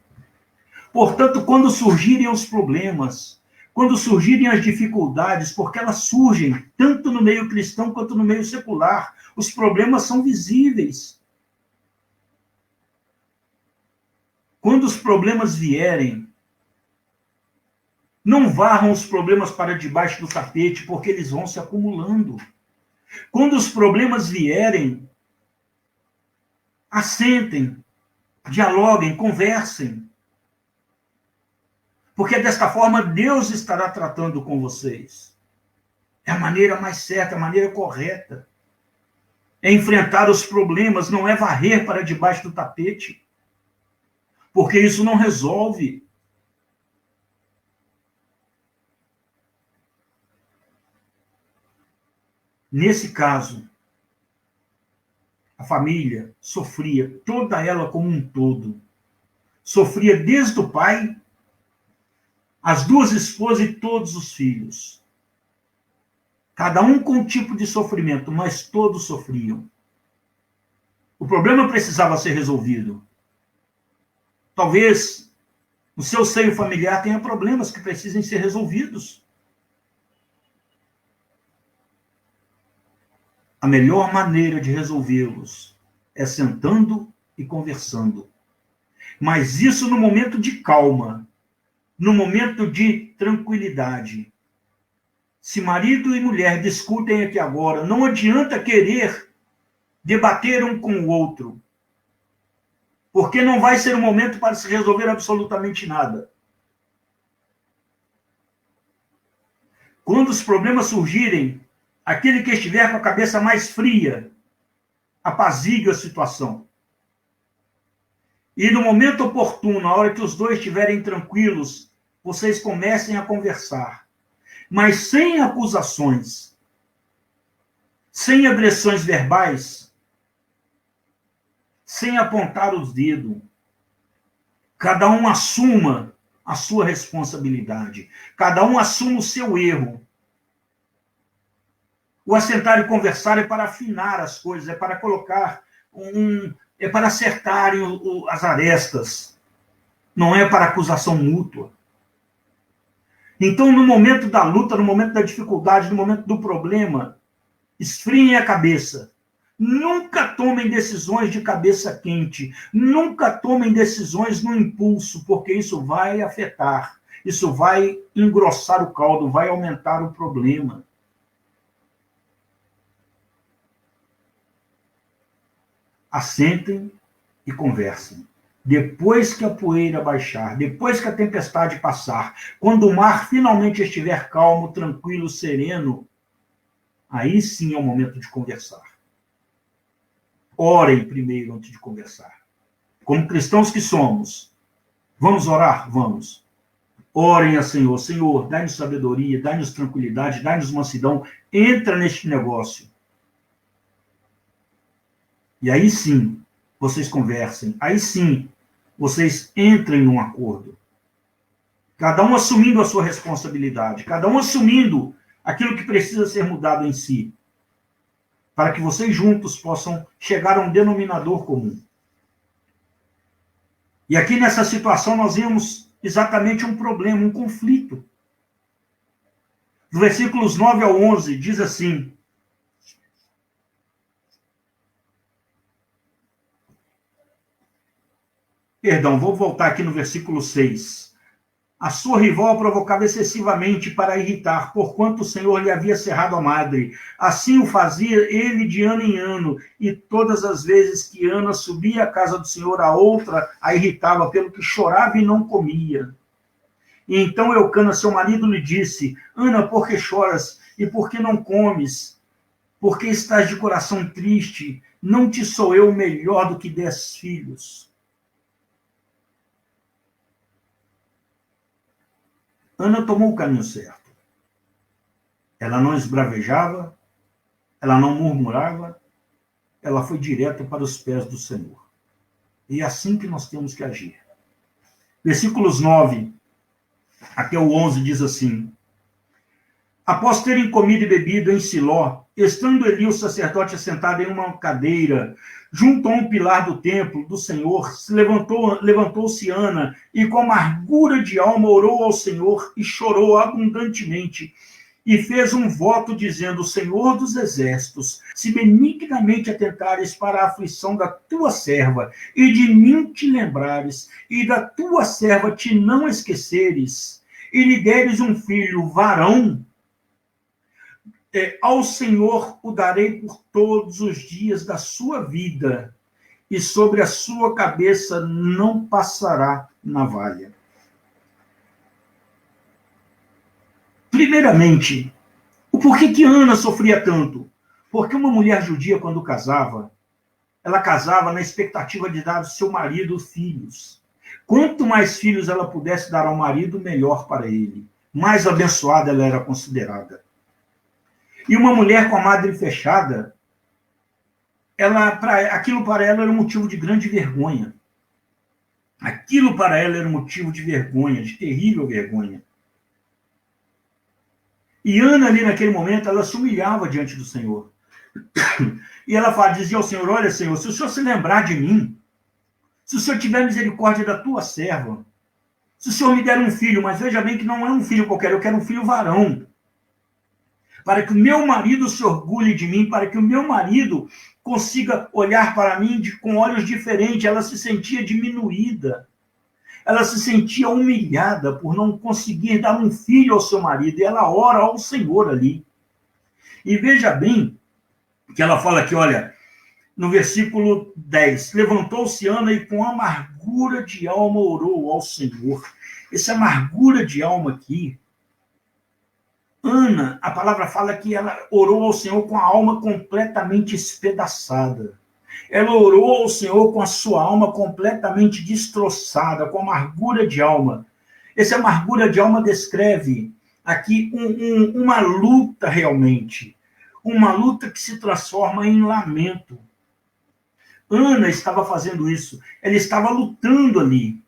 Portanto, quando surgirem os problemas, quando surgirem as dificuldades, porque elas surgem tanto no meio cristão quanto no meio secular, os problemas são visíveis. Quando os problemas vierem, não varram os problemas para debaixo do tapete, porque eles vão se acumulando. Quando os problemas vierem, assentem, dialoguem, conversem. Porque desta forma Deus estará tratando com vocês. É a maneira mais certa, a maneira correta. É enfrentar os problemas, não é varrer para debaixo do tapete. Porque isso não resolve. Nesse caso, a família sofria, toda ela como um todo, sofria desde o pai, as duas esposas e todos os filhos. Cada um com um tipo de sofrimento, mas todos sofriam. O problema precisava ser resolvido. Talvez no seu seio familiar tenha problemas que precisem ser resolvidos. A melhor maneira de resolvê-los é sentando e conversando. Mas isso no momento de calma, no momento de tranquilidade. Se marido e mulher discutem aqui agora, não adianta querer debater um com o outro, porque não vai ser um momento para se resolver absolutamente nada. Quando os problemas surgirem, aquele que estiver com a cabeça mais fria, apazigue a situação. E no momento oportuno, na hora que os dois estiverem tranquilos, vocês comecem a conversar. Mas sem acusações, sem agressões verbais, sem apontar os dedos. Cada um assuma a sua responsabilidade. Cada um assuma o seu erro. O assentar e conversar é para afinar as coisas, é para colocar é para acertarem as arestas. Não é para acusação mútua. Então, no momento da luta, no momento da dificuldade, no momento do problema, esfriem a cabeça. Nunca tomem decisões de cabeça quente. Nunca tomem decisões no impulso, porque isso vai afetar. Isso vai engrossar o caldo, vai aumentar o problema. Assentem e conversem. Depois que a poeira baixar, depois que a tempestade passar, quando o mar finalmente estiver calmo, tranquilo, sereno, aí sim é o momento de conversar. Orem primeiro antes de conversar. Como cristãos que somos, vamos orar? Vamos. Orem a Senhor. Senhor, dai-nos sabedoria, dai-nos tranquilidade, dai-nos mansidão. Entra neste negócio. E aí sim, vocês conversem. Aí sim, vocês entrem num acordo. Cada um assumindo a sua responsabilidade. Cada um assumindo aquilo que precisa ser mudado em si. Para que vocês juntos possam chegar a um denominador comum. E aqui nessa situação nós vimos exatamente um problema, um conflito. Do versículos 9 ao 11 diz assim: Perdão, vou voltar aqui no versículo 6. A sua rival provocava excessivamente para irritar, porquanto o Senhor lhe havia cerrado a madre. Assim o fazia ele de ano em ano, e todas as vezes que Ana subia à casa do Senhor, a outra a irritava, pelo que chorava e não comia. E então Eucana, seu marido, lhe disse: Ana, por que choras? E por que não comes? Por que estás de coração triste? Não te sou eu melhor do que 10 filhos? Ana tomou o caminho certo. Ela não esbravejava, ela não murmurava, ela foi direto para os pés do Senhor. E é assim que nós temos que agir. Versículos 9 até o 11 diz assim: Após terem comido e bebido em Siló, estando Eli, o sacerdote, assentado em uma cadeira, junto a um pilar do templo do Senhor, levantou-se Ana, e com amargura de alma orou ao Senhor, e chorou abundantemente, e fez um voto, dizendo: Senhor dos exércitos, se benignamente atentares para a aflição da tua serva, e de mim te lembrares, e da tua serva te não esqueceres, e lhe deres um filho varão, ao Senhor o darei por todos os dias da sua vida, e sobre a sua cabeça não passará navalha. Primeiramente, o porquê que Ana sofria tanto? Porque uma mulher judia, quando casava, ela casava na expectativa de dar ao seu marido filhos. Quanto mais filhos ela pudesse dar ao marido, melhor para ele. Mais abençoada ela era considerada. E uma mulher com a madre fechada, aquilo para ela era um motivo de grande vergonha. Aquilo para ela era um motivo de vergonha, de terrível vergonha. E Ana, ali naquele momento, ela se humilhava diante do Senhor. E ela dizia ao Senhor: olha, Senhor, se o Senhor se lembrar de mim, se o Senhor tiver misericórdia da tua serva, se o Senhor me der um filho, mas veja bem que não é um filho qualquer, eu quero um filho varão, para que o meu marido se orgulhe de mim, para que o meu marido consiga olhar para mim com olhos diferentes. Ela se sentia diminuída, ela se sentia humilhada por não conseguir dar um filho ao seu marido, e ela ora ao Senhor ali. E veja bem que ela fala aqui, olha, no versículo 10, levantou-se Ana e com amargura de alma orou ao Senhor. Essa amargura de alma aqui, Ana, a palavra fala que ela orou ao Senhor com a alma completamente espedaçada. Ela orou ao Senhor com a sua alma completamente destroçada, com amargura de alma. Essa amargura de alma descreve aqui uma luta realmente. Uma luta que se transforma em lamento. Ana estava fazendo isso. Ela estava lutando ali.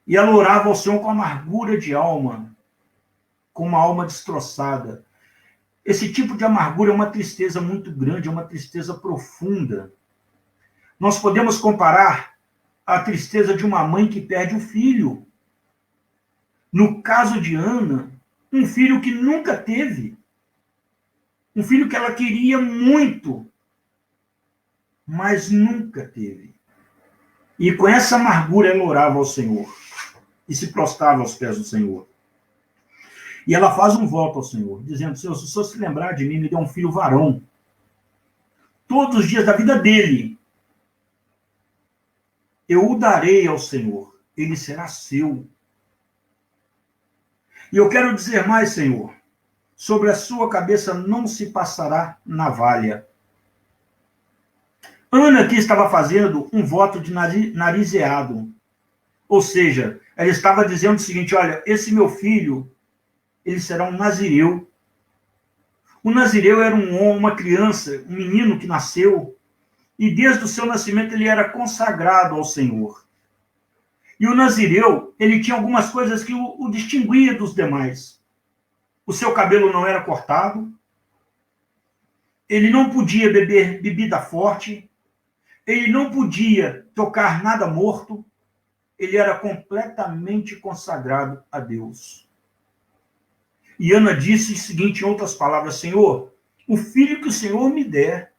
E ela orava ao Senhor com amargura de alma, com uma alma destroçada. Esse tipo de amargura é uma tristeza muito grande, é uma tristeza profunda. Nós podemos comparar a tristeza de uma mãe que perde o filho. No caso de Ana, um filho que nunca teve. Um filho que ela queria muito, mas nunca teve. E com essa amargura ela orava ao Senhor e se prostrava aos pés do Senhor. E ela faz um voto ao Senhor, dizendo: Senhor, se o Senhor se lembrar de mim, me dê um filho varão. Todos os dias da vida dele, eu o darei ao Senhor. Ele será seu. E eu quero dizer mais, Senhor, sobre a sua cabeça não se passará navalha. Ana aqui estava fazendo um voto de narizeado. Ou seja, ela estava dizendo o seguinte: olha, esse meu filho, ele será um nazireu. O nazireu era uma criança, um menino que nasceu, e desde o seu nascimento ele era consagrado ao Senhor. E o nazireu, ele tinha algumas coisas que o distinguia dos demais. O seu cabelo não era cortado, ele não podia beber bebida forte, ele não podia tocar nada morto, ele era completamente consagrado a Deus. E Ana disse o seguinte, em outras palavras: Senhor, o filho que o Senhor me der,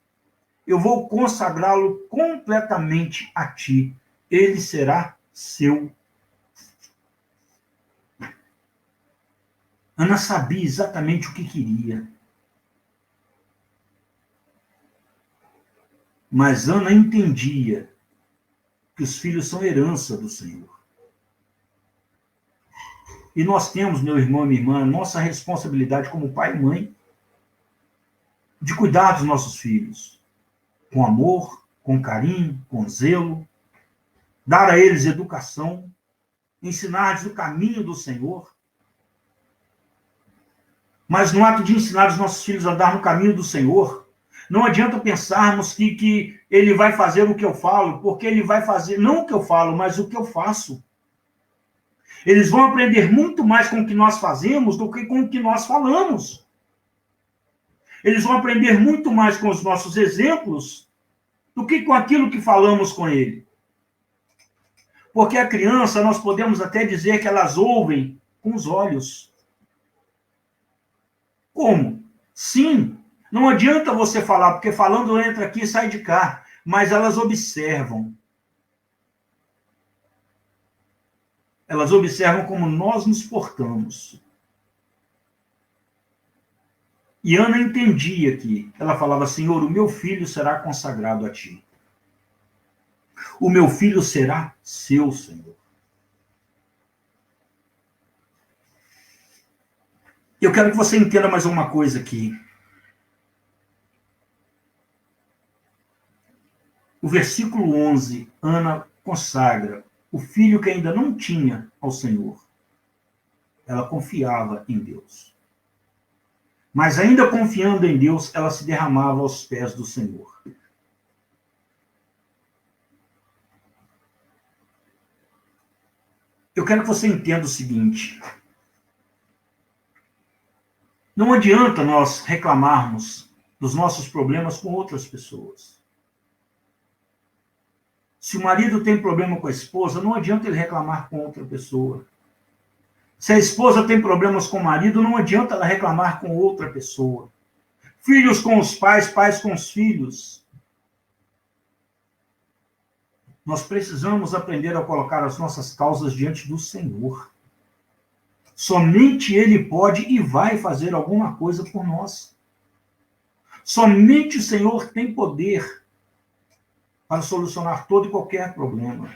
eu vou consagrá-lo completamente a ti. Ele será seu. Ana sabia exatamente o que queria. Mas Ana entendia que os filhos são herança do Senhor. E nós temos, meu irmão e minha irmã, nossa responsabilidade como pai e mãe de cuidar dos nossos filhos com amor, com carinho, com zelo, dar a eles educação, ensinar-lhes o caminho do Senhor. Mas no ato de ensinar os nossos filhos a andar no caminho do Senhor, não adianta pensarmos que ele vai fazer o que eu falo, porque ele vai fazer não o que eu falo, mas o que eu faço. Eles vão aprender muito mais com o que nós fazemos do que com o que nós falamos. Eles vão aprender muito mais com os nossos exemplos do que com aquilo que falamos com ele. Porque a criança, nós podemos até dizer que elas ouvem com os olhos. Como? Sim, não adianta você falar, porque falando entra aqui e sai de cá, mas elas observam. Elas observam como nós nos portamos. E Ana entendia que ela falava: Senhor, o meu filho será consagrado a ti. O meu filho será seu, Senhor. Eu quero que você entenda mais uma coisa aqui. O versículo 11, Ana consagra o filho que ainda não tinha ao Senhor. Ela confiava em Deus. Mas ainda confiando em Deus, ela se derramava aos pés do Senhor. Eu quero que você entenda o seguinte: não adianta nós reclamarmos dos nossos problemas com outras pessoas. Se o marido tem problema com a esposa, não adianta ele reclamar com outra pessoa. Se a esposa tem problemas com o marido, não adianta ela reclamar com outra pessoa. Filhos com os pais, pais com os filhos. Nós precisamos aprender a colocar as nossas causas diante do Senhor. Somente Ele pode e vai fazer alguma coisa por nós. Somente o Senhor tem poder para solucionar todo e qualquer problema.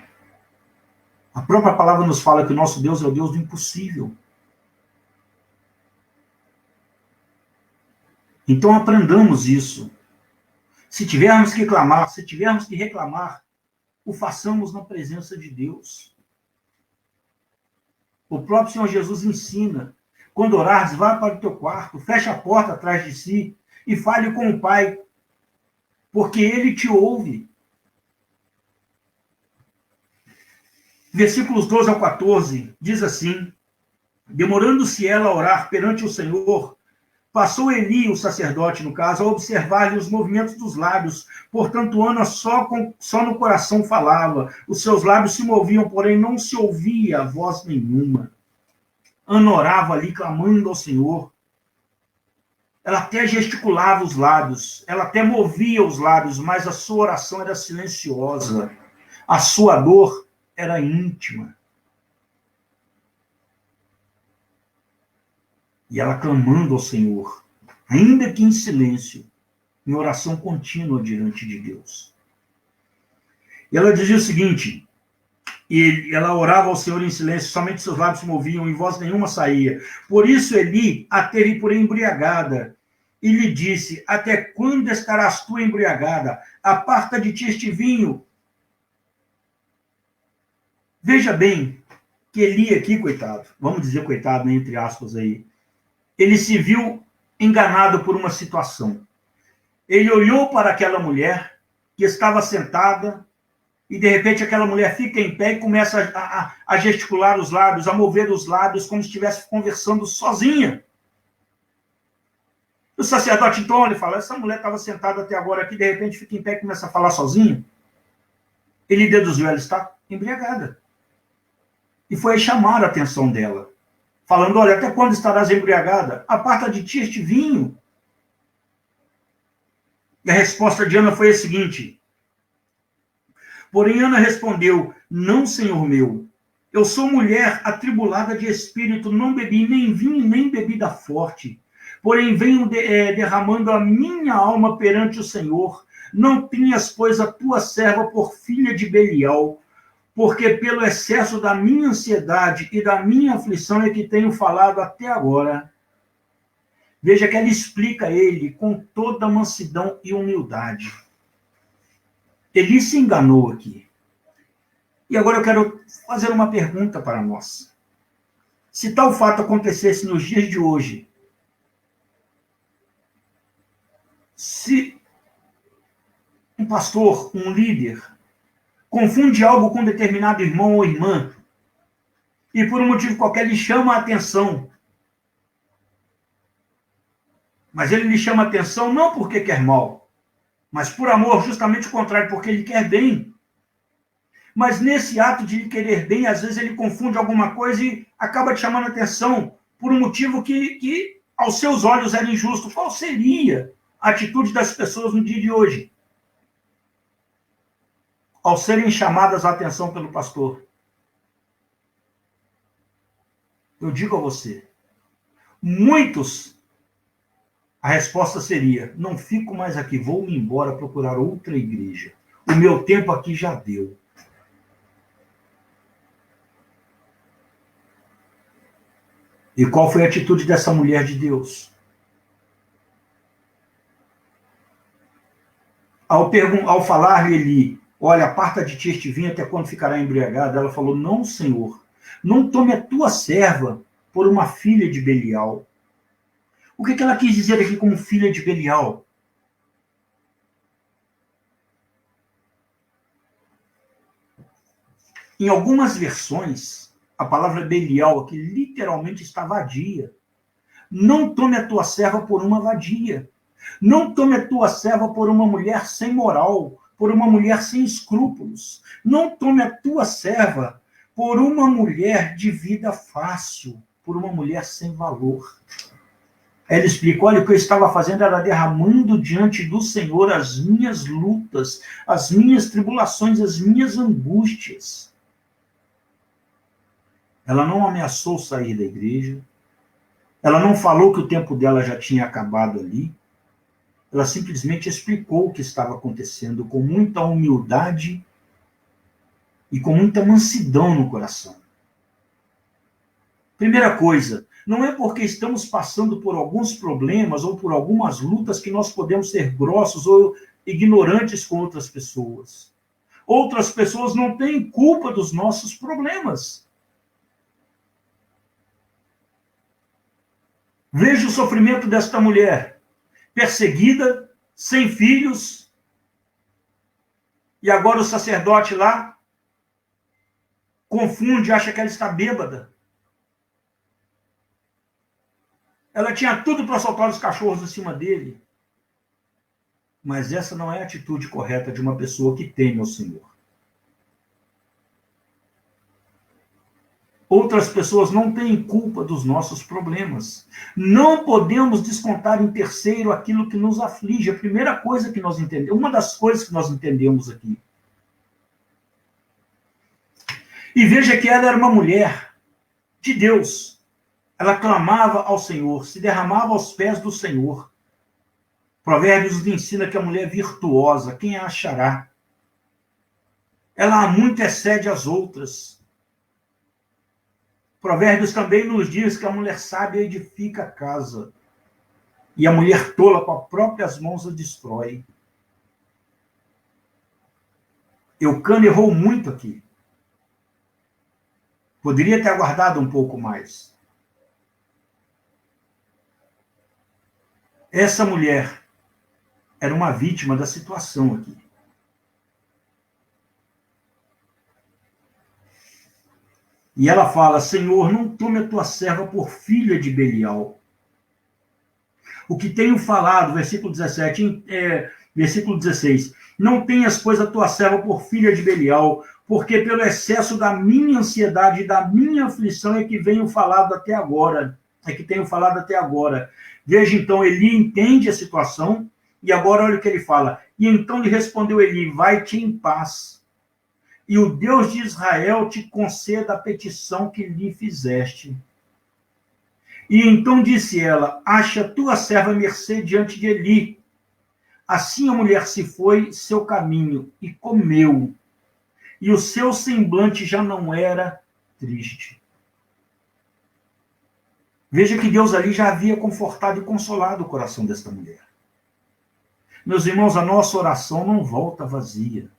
A própria palavra nos fala que o nosso Deus é o Deus do impossível. Então aprendamos isso. Se tivermos que clamar, se tivermos que reclamar, o façamos na presença de Deus. O próprio Senhor Jesus ensina: quando orares, vá para o teu quarto, feche a porta atrás de si e fale com o Pai, porque Ele te ouve. Versículos 12 ao 14, diz assim: demorando-se ela a orar perante o Senhor, passou Eli, o sacerdote, no caso, a observar-lhe os movimentos dos lábios. Portanto, Ana só no coração falava. Os seus lábios se moviam, porém não se ouvia voz nenhuma. Ana orava ali, clamando ao Senhor. Ela até gesticulava os lábios, ela até movia os lábios, mas a sua oração era silenciosa. A sua dor era íntima. E ela clamando ao Senhor, ainda que em silêncio, em oração contínua diante de Deus. E ela dizia o seguinte: e ela orava ao Senhor em silêncio, somente seus lábios se moviam e voz nenhuma saía. Por isso Eli a teve por embriagada e lhe disse: até quando estarás tu embriagada? Aparta de ti este vinho. Veja bem que Eli aqui, coitado, vamos dizer coitado, né, entre aspas aí, ele se viu enganado por uma situação. Ele olhou para aquela mulher que estava sentada e, de repente, aquela mulher fica em pé e começa a gesticular os lábios, a mover os lábios como se estivesse conversando sozinha. O sacerdote, então, ele fala: essa mulher estava sentada até agora aqui, de repente fica em pé e começa a falar sozinha. Ele deduziu: ela está embriagada. E foi chamar a atenção dela, falando: olha, até quando estarás embriagada? Aparta de ti este vinho. E a resposta de Ana foi a seguinte: porém Ana respondeu: não, senhor meu, eu sou mulher atribulada de espírito, não bebi nem vinho, nem bebida forte, porém venho derramando a minha alma perante o Senhor. Não tenhas, pois, a tua serva por filha de Belial, porque pelo excesso da minha ansiedade e da minha aflição é que tenho falado até agora. Veja que ela explica a ele com toda mansidão e humildade. Ele se enganou aqui. E agora eu quero fazer uma pergunta para nós. Se tal fato acontecesse nos dias de hoje, se um pastor, um líder, confunde algo com determinado irmão ou irmã, e por um motivo qualquer lhe chama a atenção, mas ele lhe chama a atenção não porque quer mal, mas por amor, justamente o contrário, porque ele quer bem. Mas nesse ato de querer bem, às vezes ele confunde alguma coisa e acaba te chamando a atenção por um motivo que aos seus olhos era injusto. Qual seria a atitude das pessoas no dia de hoje, ao serem chamadas a atenção pelo pastor? Eu digo a você, muitos, a resposta seria: não fico mais aqui, vou-me embora procurar outra igreja. O meu tempo aqui já deu. E qual foi a atitude dessa mulher de Deus? Ao falar-lhe Eli: olha, aparta de ti este vinho, até quando ficará embriagada? Ela falou: não, Senhor, não tome a tua serva por uma filha de Belial. O que ela quis dizer aqui como filha de Belial? Em algumas versões, A palavra Belial aqui literalmente está vadia. Não tome a tua serva por uma vadia. Não tome a tua serva por uma mulher sem moral, por uma mulher sem escrúpulos. Não tome a tua serva por uma mulher de vida fácil, por uma mulher sem valor. Ela explica, olha, o que eu estava fazendo era derramando diante do Senhor as minhas lutas, as minhas tribulações, as minhas angústias. Ela não ameaçou sair da igreja. Ela não falou que o tempo dela já tinha acabado ali. Ela simplesmente explicou o que estava acontecendo com muita humildade e com muita mansidão no coração. Primeira coisa, não é porque estamos passando por alguns problemas ou por algumas lutas que nós podemos ser grossos ou ignorantes com outras pessoas. Outras pessoas não têm culpa dos nossos problemas. Veja o sofrimento desta mulher, perseguida, sem filhos, e agora o sacerdote lá confunde, acha que ela está bêbada. Ela tinha tudo para soltar os cachorros em cima dele. Mas essa não é a atitude correta de uma pessoa que teme ao Senhor. Outras pessoas não têm culpa dos nossos problemas. Não podemos descontar em terceiro aquilo que nos aflige. A primeira coisa que nós entendemos, uma das coisas que nós entendemos aqui. E veja que ela era uma mulher de Deus. Ela clamava ao Senhor, se derramava aos pés do Senhor. Provérbios nos ensina que a mulher é virtuosa, quem a achará? Ela há muito excede as outras. Provérbios também nos diz que a mulher sábia edifica a casa. E a mulher tola com as próprias mãos a destrói. Eucana errou muito aqui. Poderia ter aguardado um pouco mais. Essa mulher era uma vítima da situação aqui. E ela fala, Senhor, não tome a tua serva por filha de Belial. O que tenho falado, versículo 17, versículo 16, não tenhas, pois, a tua serva por filha de Belial, porque pelo excesso da minha ansiedade e da minha aflição é que tenho falado até agora. Veja, então, Eli entende a situação, e agora olha o que ele fala. E então lhe respondeu Eli, vai-te em paz. E o Deus de Israel te conceda a petição que lhe fizeste. E então disse ela, acha tua serva mercê diante de Eli. Assim a mulher se foi seu caminho e comeu. E o seu semblante já não era triste. Veja que Deus ali já havia confortado e consolado o coração desta mulher. Meus irmãos, a nossa oração não volta vazia.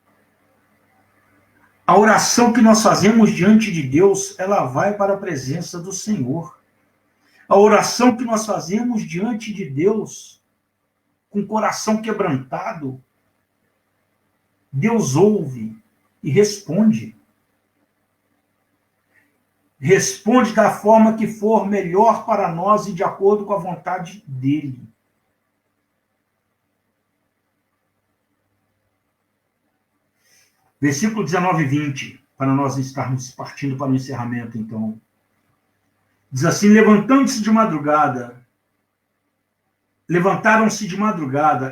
A oração que nós fazemos diante de Deus, ela vai para a presença do Senhor. A oração que nós fazemos diante de Deus, com o coração quebrantado, Deus ouve e responde. Responde da forma que for melhor para nós e de acordo com a vontade dele. Versículo 19 e 20, para nós estarmos partindo para o encerramento, então. Diz assim, levantaram-se de madrugada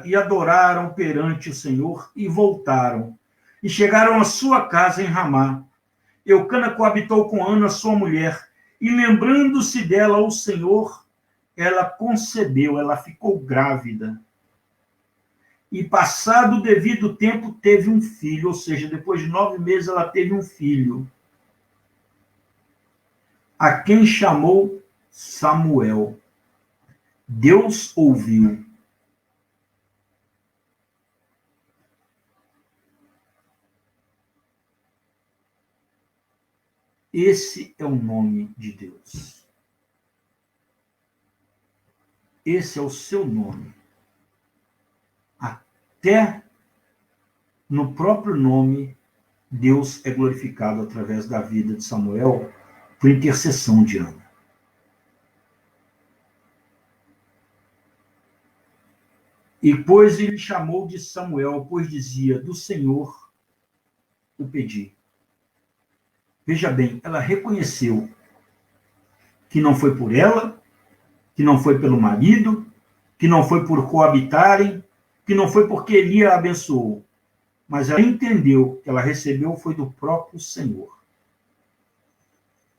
e adoraram perante o Senhor e voltaram. E chegaram à sua casa em Ramá. Eucana coabitou com Ana, sua mulher, e lembrando-se dela o Senhor, ela concebeu, ela ficou grávida. E passado o devido tempo teve um filho, ou seja, depois de 9 meses ela teve um filho, a quem chamou Samuel. Deus ouviu. Esse é o nome de Deus. Esse é o seu nome. Até no próprio nome, Deus é glorificado através da vida de Samuel, por intercessão de Ana. E pois ele chamou de Samuel, pois dizia, do Senhor o pedi. Veja bem, ela reconheceu que não foi por ela, que não foi pelo marido, que não foi por coabitarem, que não foi porque Eli a abençoou, mas ela entendeu que ela recebeu foi do próprio Senhor.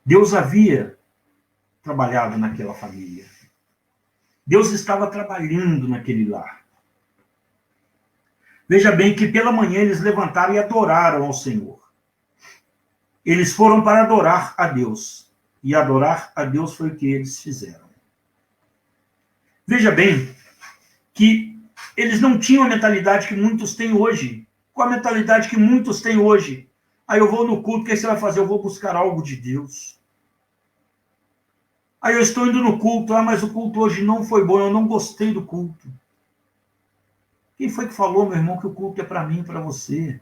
Deus havia trabalhado naquela família. Deus estava trabalhando naquele lar. Veja bem que pela manhã eles levantaram e adoraram ao Senhor. Eles foram para adorar a Deus. E adorar a Deus foi o que eles fizeram. Veja bem que eles não tinham a mentalidade que muitos têm hoje. Qual a mentalidade que muitos têm hoje? Aí eu vou no culto, o que você vai fazer? Eu vou buscar algo de Deus. Aí eu estou indo no culto, mas o culto hoje não foi bom, eu não gostei do culto. Quem foi que falou, meu irmão, que o culto é para mim e para você?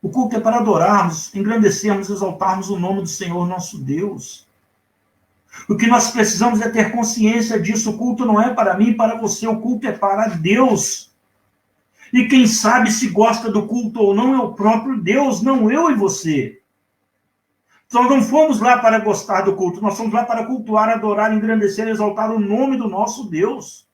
O culto é para adorarmos, engrandecermos, exaltarmos o nome do Senhor nosso Deus. O que nós precisamos é ter consciência disso. O culto não é para mim e para você, o culto é para Deus. E quem sabe se gosta do culto ou não é o próprio Deus, não eu e você. Nós não fomos lá para gostar do culto, nós fomos lá para cultuar, adorar, engrandecer, exaltar o nome do nosso Deus.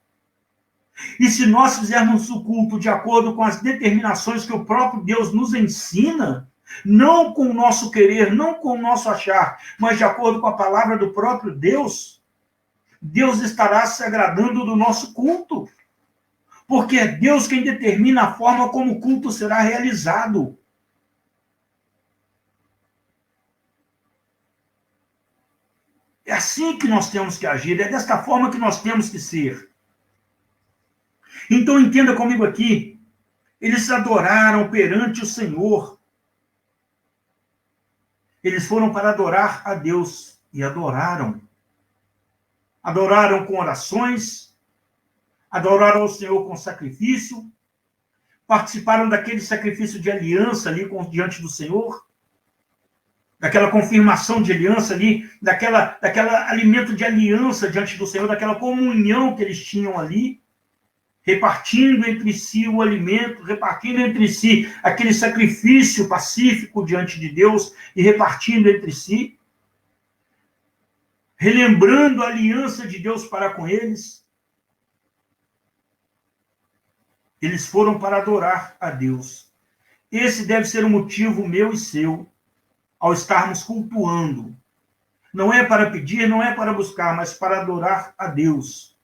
E se nós fizermos o culto de acordo com as determinações que o próprio Deus nos ensina, não com o nosso querer, não com o nosso achar, mas de acordo com a palavra do próprio Deus, Deus estará se agradando do nosso culto. Porque é Deus quem determina a forma como o culto será realizado. É assim que nós temos que agir, é desta forma que nós temos que ser. Então entenda comigo aqui, eles adoraram perante o Senhor. Eles foram para adorar a Deus e adoraram. Adoraram com orações, adoraram ao Senhor com sacrifício, participaram daquele sacrifício de aliança ali diante do Senhor, daquela confirmação de aliança ali, daquela alimento de aliança diante do Senhor, daquela comunhão que eles tinham ali, repartindo entre si o alimento, repartindo entre si aquele sacrifício pacífico diante de Deus e repartindo entre si, relembrando a aliança de Deus para com eles. Eles foram para adorar a Deus. Esse deve ser o motivo meu e seu ao estarmos cultuando. Não é para pedir, não é para buscar, mas para adorar a Deus.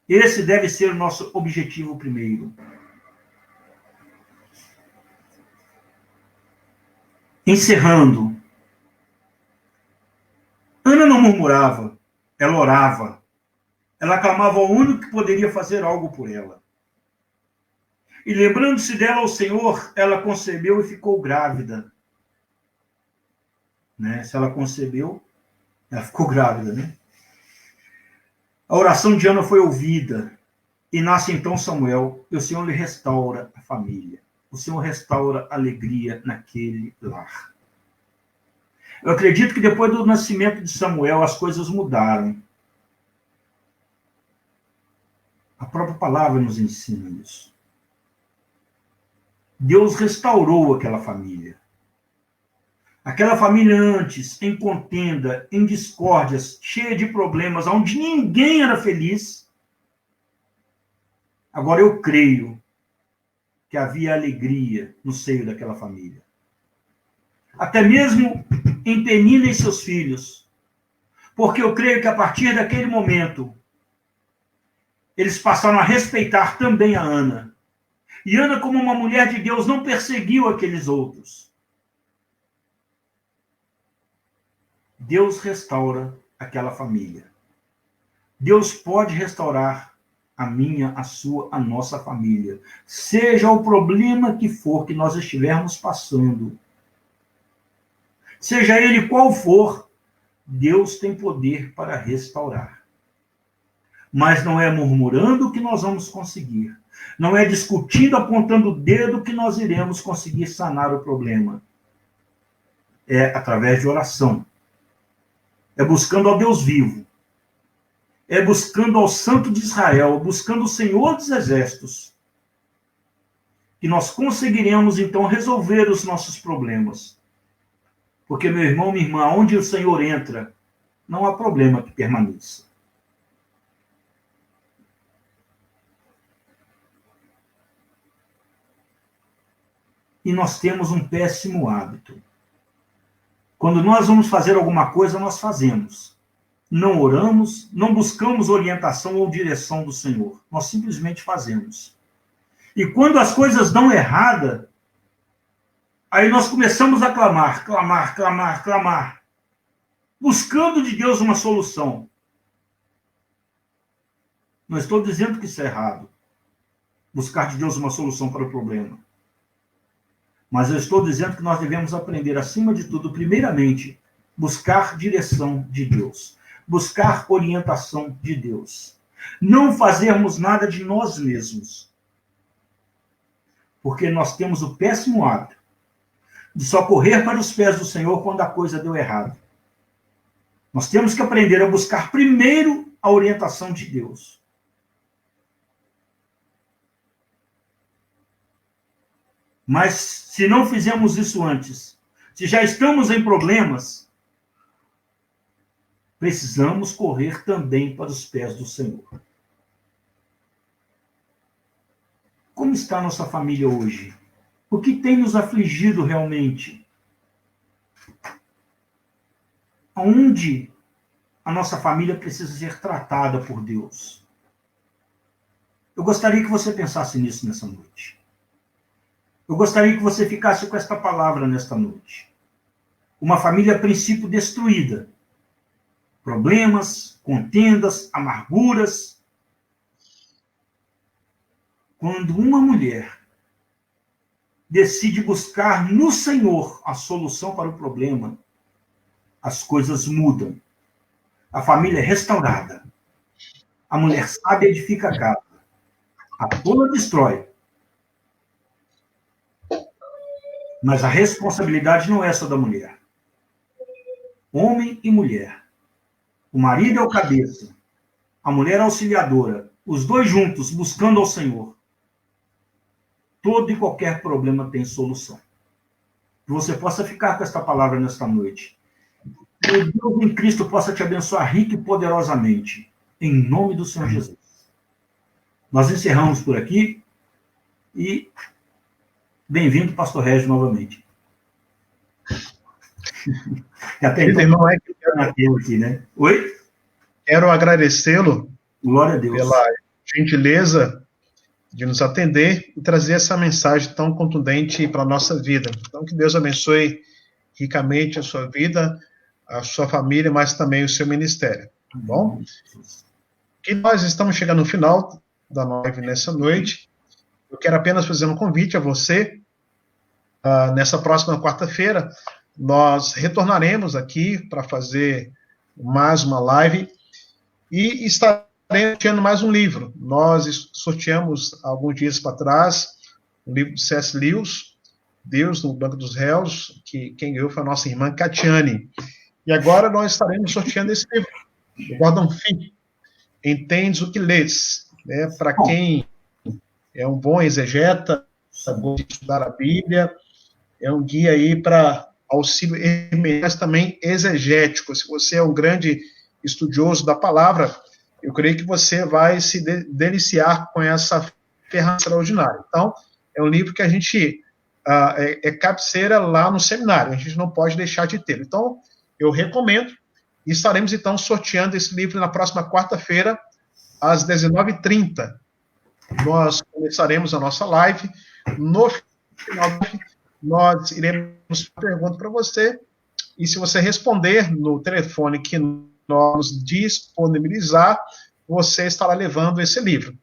Esse deve ser o nosso objetivo primeiro. Encerrando. Ana não murmurava, ela orava. Ela clamava ao único que poderia fazer algo por ela. E lembrando-se dela ao Senhor, ela concebeu e ficou grávida. Né? Se ela concebeu, ela ficou grávida, né? A oração de Ana foi ouvida, e nasce então Samuel, e o Senhor lhe restaura a família. O Senhor restaura a alegria naquele lar. Eu acredito que depois do nascimento de Samuel, as coisas mudaram. A própria palavra nos ensina isso. Deus restaurou aquela família. Aquela família antes, em contenda, em discórdias, cheia de problemas, onde ninguém era feliz. Agora eu creio que havia alegria no seio daquela família. Até mesmo em Penina e seus filhos. Porque eu creio que a partir daquele momento, eles passaram a respeitar também a Ana. E Ana, como uma mulher de Deus, não perseguiu aqueles outros. Deus restaura aquela família. Deus pode restaurar a minha, a sua, a nossa família. Seja o problema que for que nós estivermos passando. Seja ele qual for, Deus tem poder para restaurar. Mas não é murmurando que nós vamos conseguir. Não é discutindo, apontando o dedo que nós iremos conseguir sanar o problema. É através de oração. É buscando ao Deus vivo. É buscando ao Santo de Israel, buscando o Senhor dos Exércitos, que nós conseguiremos, então, resolver os nossos problemas. Porque, meu irmão, minha irmã, onde o Senhor entra, não há problema que permaneça. E nós temos um péssimo hábito. Quando nós vamos fazer alguma coisa, nós fazemos. Não oramos, não buscamos orientação ou direção do Senhor. Nós simplesmente fazemos. E quando as coisas dão errada, aí nós começamos a clamar, clamar, clamar, clamar, buscando de Deus uma solução. Não estou dizendo que isso é errado, buscar de Deus uma solução para o problema. Mas eu estou dizendo que nós devemos aprender, acima de tudo, primeiramente, buscar direção de Deus, buscar orientação de Deus. Não fazermos nada de nós mesmos, porque nós temos o péssimo hábito de só correr para os pés do Senhor quando a coisa deu errado. Nós temos que aprender a buscar primeiro a orientação de Deus. Mas se não fizermos isso antes, se já estamos em problemas, precisamos correr também para os pés do Senhor. Como está a nossa família hoje? O que tem nos afligido realmente? Aonde a nossa família precisa ser tratada por Deus? Eu gostaria que você pensasse nisso nessa noite. Eu gostaria que você ficasse com esta palavra nesta noite. Uma família, a princípio, destruída. Problemas, contendas, amarguras. Quando uma mulher decide buscar no Senhor a solução para o problema, as coisas mudam. A família é restaurada. A mulher sábia edifica a casa. A tola destrói. Mas a responsabilidade não é só da mulher. Homem e mulher. O marido é o cabeça. A mulher é auxiliadora. Os dois juntos, buscando ao Senhor. Todo e qualquer problema tem solução. Que você possa ficar com esta palavra nesta noite. Que o Deus em Cristo possa te abençoar rico e poderosamente. Em nome do Senhor Jesus. Nós encerramos por aqui. E bem-vindo, Pastor Régio, novamente. Até então, irmão, aqui, né? Oi? Quero agradecê-lo Glória a Deus. Pela gentileza de nos atender e trazer essa mensagem tão contundente para a nossa vida. Então, que Deus abençoe ricamente a sua vida, a sua família, mas também o seu ministério. Tá bom? E nós estamos chegando no final da live nessa noite. Eu quero apenas fazer um convite a você. Nessa próxima quarta-feira, nós retornaremos aqui para fazer mais uma live e estaremos sorteando mais um livro. Nós sorteamos alguns dias para trás o livro de C.S. Lewis, Deus no Banco dos Réus, que quem ganhou foi a nossa irmã Catiane. E agora nós estaremos sorteando esse livro, o Gordon Fee, Entendes o que Lês, né? Para quem é um bom exegeta, sabe estudar a Bíblia, é um guia aí para auxílio hermenêutico, mas também exegético. Se você é um grande estudioso da palavra, eu creio que você vai se deliciar com essa ferramenta extraordinária. Então, é um livro que a gente é cabeceira lá no seminário, a gente não pode deixar de ter. Então, eu recomendo, e estaremos, então, sorteando esse livro na próxima quarta-feira, às 19h30. Nós começaremos a nossa live. No final da live, nós iremos fazer uma pergunta para você, e se você responder no telefone que nós disponibilizar, você estará levando esse livro.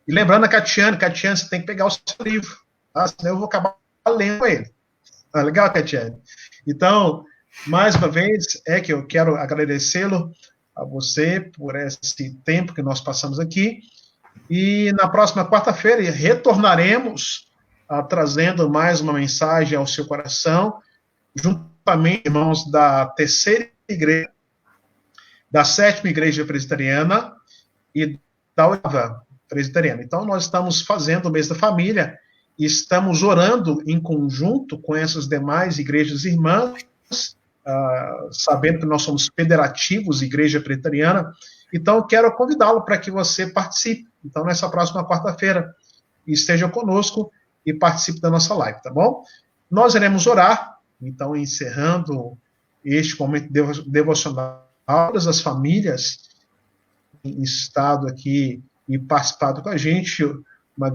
E lembrando a Catiane, você tem que pegar o seu livro, tá? Senão eu vou acabar lendo ele. Tá legal, Catiane? Então, mais uma vez, que eu quero agradecê-lo a você por esse tempo que nós passamos aqui, e na próxima quarta-feira retornaremos trazendo mais uma mensagem ao seu coração, junto também, irmãos, da terceira igreja, da sétima igreja presbiteriana e da oitava presbiteriana. Então, nós estamos fazendo o mês da família e estamos orando em conjunto com essas demais igrejas irmãs, sabendo que nós somos federativos, igreja presbiteriana. Então, quero convidá-lo para que você participe. Então, nessa próxima quarta-feira, esteja conosco e participe da nossa live, tá bom? Nós iremos orar, então, encerrando este momento devocional, todas as famílias em estado aqui e participado com a gente, uma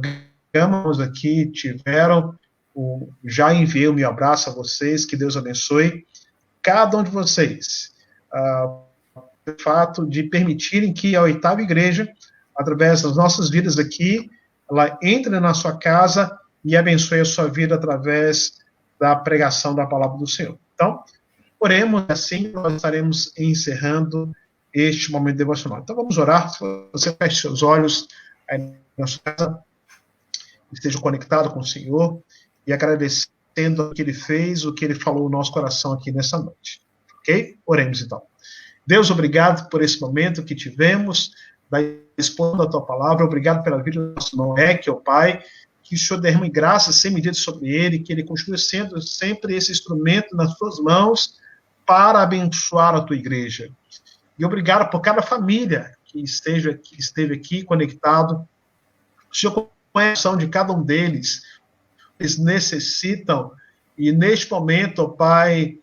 gama aqui tiveram, já enviei o meu abraço a vocês, que Deus abençoe cada um de vocês, o fato de permitirem que a oitava igreja, através das nossas vidas aqui, ela entre na sua casa e abençoe a sua vida através da pregação da palavra do Senhor. Então, oremos, assim nós estaremos encerrando este momento devocional. Então, vamos orar. Se você feche seus olhos aí na sua casa, esteja conectado com o Senhor e agradecendo o que Ele fez, o que Ele falou no nosso coração aqui nessa noite. Ok? Oremos, então. Deus, obrigado por esse momento que tivemos, da exposição da Tua palavra. Obrigado pela vida do nosso irmão Eck, ó Pai, que o Senhor derrame graça sem medida sobre ele, que ele continue sendo sempre esse instrumento nas Suas mãos para abençoar a Tua igreja. E obrigado por cada família que esteve aqui conectado. O Senhor conhece a ação de cada um deles. Eles necessitam, e neste momento, ó Pai,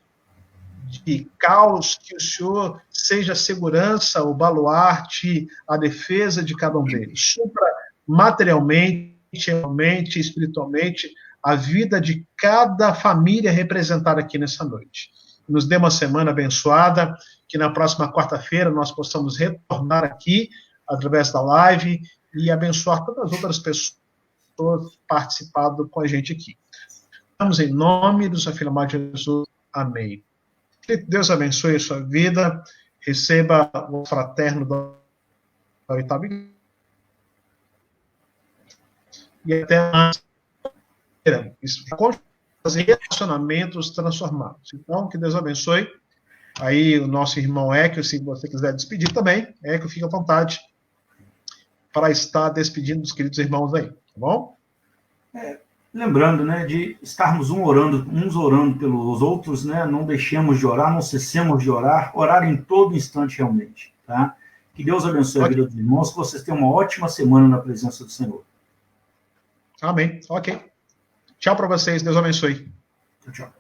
de caos, que o Senhor seja a segurança, o baluarte, a defesa de cada um deles. Supra materialmente, emocionalmente, espiritualmente, a vida de cada família representada aqui nessa noite. Nos dê uma semana abençoada, que na próxima quarta-feira nós possamos retornar aqui, através da live, e abençoar todas as outras pessoas participando com a gente aqui. Estamos em nome do seu Filho amado Jesus. Amém. Que Deus abençoe a sua vida, receba o fraterno da oitava igreja. E até mais. Fazer relacionamentos transformados. Então, que Deus abençoe. Aí o nosso irmão Eck, se você quiser despedir também, Eck, fique à vontade para estar despedindo dos queridos irmãos aí, tá bom? Lembrando, né, de estarmos uns orando pelos outros, né, não deixemos de orar, não cessemos de orar em todo instante realmente, tá? Que Deus abençoe a vida dos irmãos, que vocês tenham uma ótima semana na presença do Senhor. Amém. Ok. Tchau para vocês, Deus abençoe. Tchau.